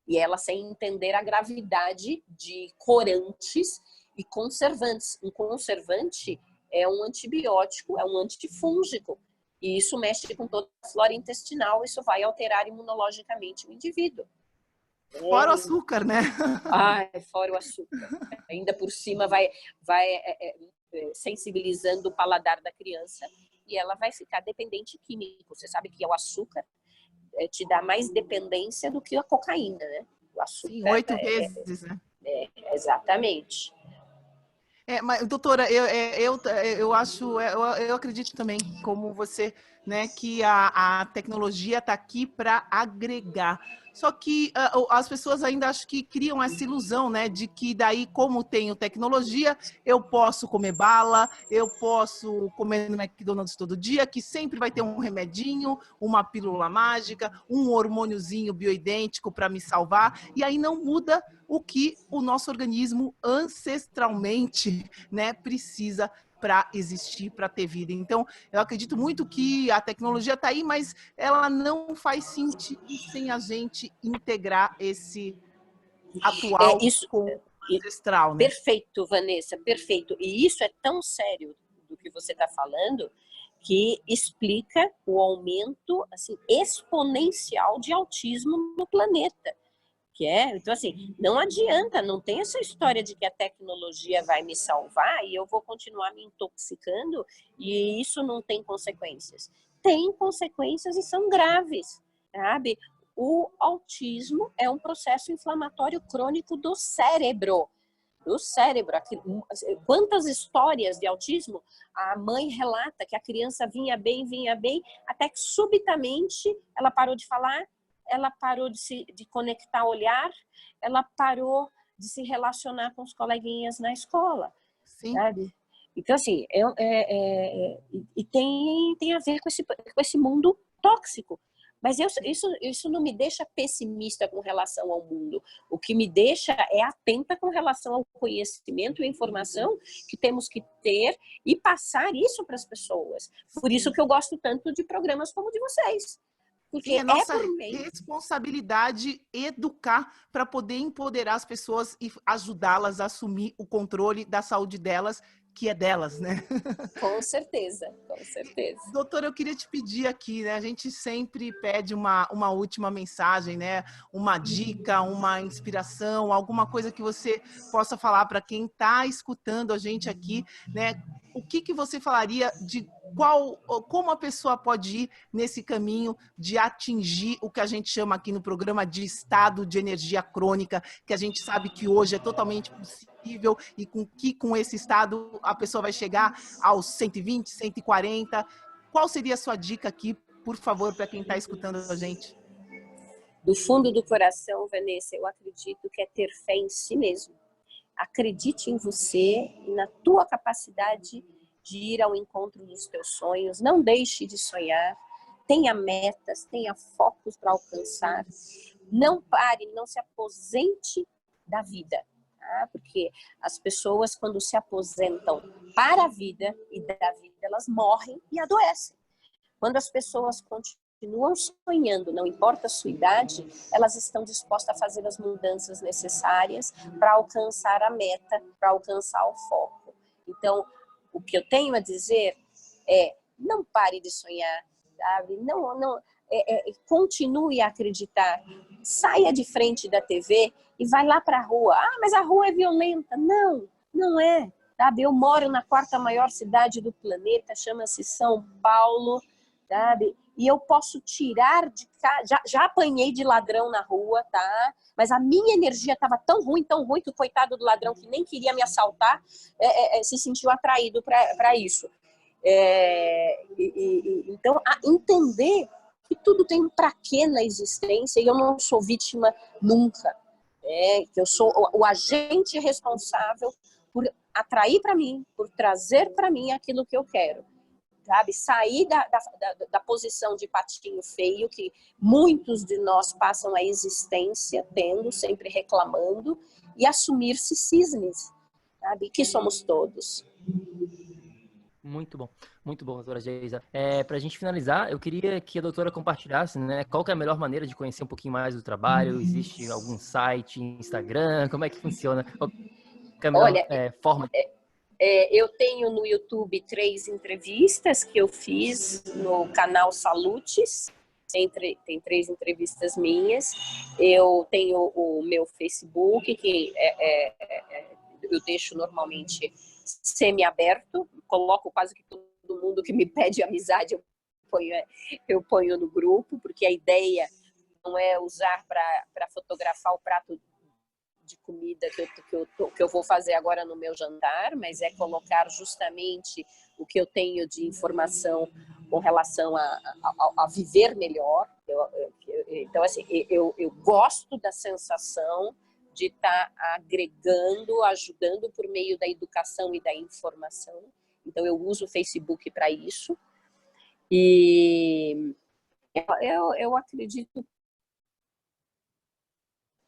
E ela sem entender a gravidade de corantes e conservantes. Um conservante é um antibiótico, é um antifúngico. E isso mexe com toda a flora intestinal, isso vai alterar imunologicamente o indivíduo. Fora o açúcar, né? Fora o açúcar. Ainda por cima vai sensibilizando o paladar da criança e ela vai ficar dependente químico. Você sabe que o açúcar te dá mais dependência do que a cocaína, né? O açúcar. Sim, 8 vezes, né? Exatamente. Mas, doutora, eu acho, eu acredito também, como você, né, que a tecnologia está aqui para agregar. Só que as pessoas ainda acho que criam essa ilusão, né, de que daí, como tenho tecnologia, eu posso comer bala, eu posso comer no McDonald's todo dia, que sempre vai ter um remedinho, uma pílula mágica, um hormôniozinho bioidêntico para me salvar, e aí não muda o que o nosso organismo ancestralmente, né, precisa para existir, para ter vida. Então, eu acredito muito que a tecnologia está aí, mas ela não faz sentido sem a gente integrar esse atual com o ancestral, né? Perfeito, Vanessa, perfeito. E isso é tão sério do que você está falando, que explica o aumento assim, exponencial de autismo no planeta. Então, assim, não adianta, não tem essa história de que a tecnologia vai me salvar e eu vou continuar me intoxicando e isso não tem consequências. Tem consequências e são graves, sabe? O autismo é um processo inflamatório crônico do cérebro. Do cérebro. Quantas histórias de autismo a mãe relata que a criança vinha bem, até que subitamente ela parou de falar, ela parou de conectar olhar, ela parou de se relacionar com os coleguinhas na escola. Sim. Sabe? Então, assim, e tem a ver com esse mundo tóxico. Mas isso não me deixa pessimista com relação ao mundo. O que me deixa é atenta com relação ao conhecimento e informação que temos que ter e passar isso para as pessoas. Por isso que eu gosto tanto de programas como o de vocês. Porque é nossa responsabilidade educar para poder empoderar as pessoas e ajudá-las a assumir o controle da saúde delas, que é delas, né? Com certeza, com certeza. Doutora, eu queria te pedir aqui, né? A gente sempre pede uma última mensagem, né? Uma dica, uma inspiração, alguma coisa que você possa falar para quem está escutando a gente aqui, né? O que você falaria de como a pessoa pode ir nesse caminho de atingir o que a gente chama aqui no programa de estado de energia crônica, que a gente sabe que hoje é totalmente possível e com esse estado a pessoa vai chegar aos 120, 140. Qual seria a sua dica aqui, por favor, para quem está escutando a gente? Do fundo do coração, Vanessa, eu acredito que é ter fé em si mesmo. Acredite em você e na tua capacidade de ir ao encontro dos teus sonhos. Não deixe de sonhar. Tenha metas, tenha focos para alcançar. Não pare, não se aposente da vida. Tá? Porque as pessoas, quando se aposentam para a vida e da vida, elas morrem e adoecem. Quando as pessoas continuam sonhando, não importa a sua idade, elas estão dispostas a fazer as mudanças necessárias para alcançar a meta, para alcançar o foco. Então, o que eu tenho a dizer é, não pare de sonhar, sabe? Continue a acreditar. Saia de frente da TV e vai lá para a rua. Ah, mas a rua é violenta. Não, não é. Sabe? Eu moro na 4ª maior cidade do planeta, chama-se São Paulo, sabe? E eu posso tirar de casa. Já apanhei de ladrão na rua, tá? Mas a minha energia estava tão ruim, que o coitado do ladrão que nem queria me assaltar se sentiu atraído para isso. Então, entender que tudo tem um pra quê na existência e eu não sou vítima nunca. Que eu sou o agente responsável por atrair para mim, por trazer para mim aquilo que eu quero. Sabe? Sair da posição de patinho feio que muitos de nós passam a existência tendo, sempre reclamando, e assumir-se cisnes, sabe? Que somos todos. Muito bom, doutora Geisa. Para a gente finalizar, eu queria que a doutora compartilhasse, né, qual que é a melhor maneira de conhecer um pouquinho mais do trabalho. Existe algum site, Instagram? Como é que funciona? Qual que é a melhor forma? Eu tenho no YouTube 3 entrevistas que eu fiz no canal Salutes. Tem 3 entrevistas minhas. Eu tenho o meu Facebook, que eu deixo normalmente semi-aberto. Coloco quase que todo mundo que me pede amizade, eu ponho no grupo, porque a ideia não é usar para fotografar o prato de comida que eu vou fazer agora no meu jantar, mas é colocar justamente o que eu tenho de informação com relação a viver melhor. Então, assim, eu gosto da sensação de estar agregando, ajudando por meio da educação e da informação. Então, eu uso o Facebook para isso. E eu acredito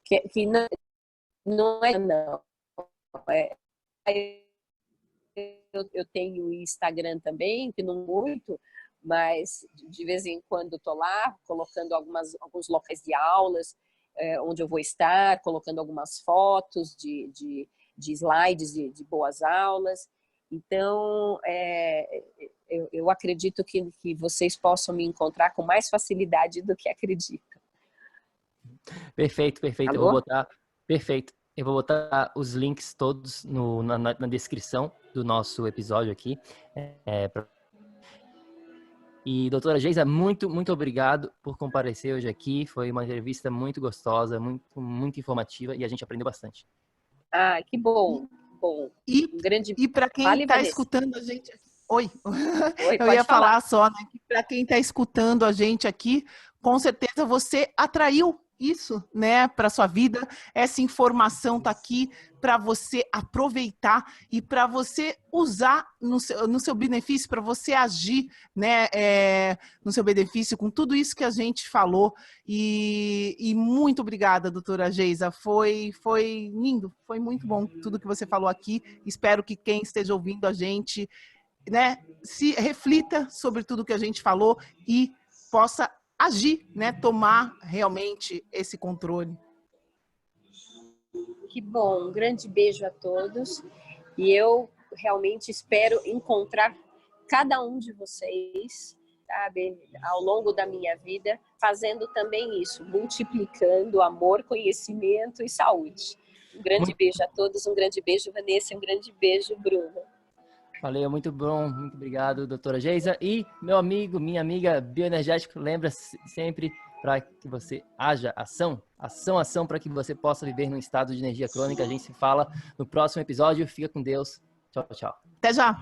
que não é, não. Eu tenho Instagram também, que não muito, mas de vez em quando estou lá, colocando alguns locais de aulas, onde eu vou estar, colocando algumas fotos de slides de boas aulas. Então, eu acredito que vocês possam me encontrar com mais facilidade do que acreditam. Perfeito. Alô? Eu vou botar... Perfeito. Eu vou botar os links todos na descrição do nosso episódio aqui. E, doutora Geisa, muito obrigado por comparecer hoje aqui. Foi uma entrevista muito gostosa, muito informativa e a gente aprendeu bastante. Ah, que bom. E para quem está escutando a gente... Oi, eu ia falar só, né? Que para quem está escutando a gente aqui, com certeza você atraiu isso, né, para sua vida. Essa informação está aqui para você aproveitar e para você usar no seu benefício, para você agir, né, no seu benefício com tudo isso que a gente falou. E muito obrigada, doutora Geisa. Foi lindo, foi muito bom tudo que você falou aqui. Espero que quem esteja ouvindo a gente, né, se reflita sobre tudo que a gente falou e possa agir, né, tomar realmente esse controle. Que bom, um grande beijo a todos e eu realmente espero encontrar cada um de vocês, sabe, ao longo da minha vida, fazendo também isso, multiplicando amor, conhecimento e saúde. Um grande beijo a todos, um grande beijo, Vanessa, um grande beijo, Bruno. Valeu, muito bom, muito obrigado, doutora Geisa. E meu amigo, minha amiga Bioenergético, lembra sempre para que você haja ação para que você possa viver num estado de energia crônica. A gente se fala no próximo episódio. Fica com Deus. Tchau, tchau. Até já.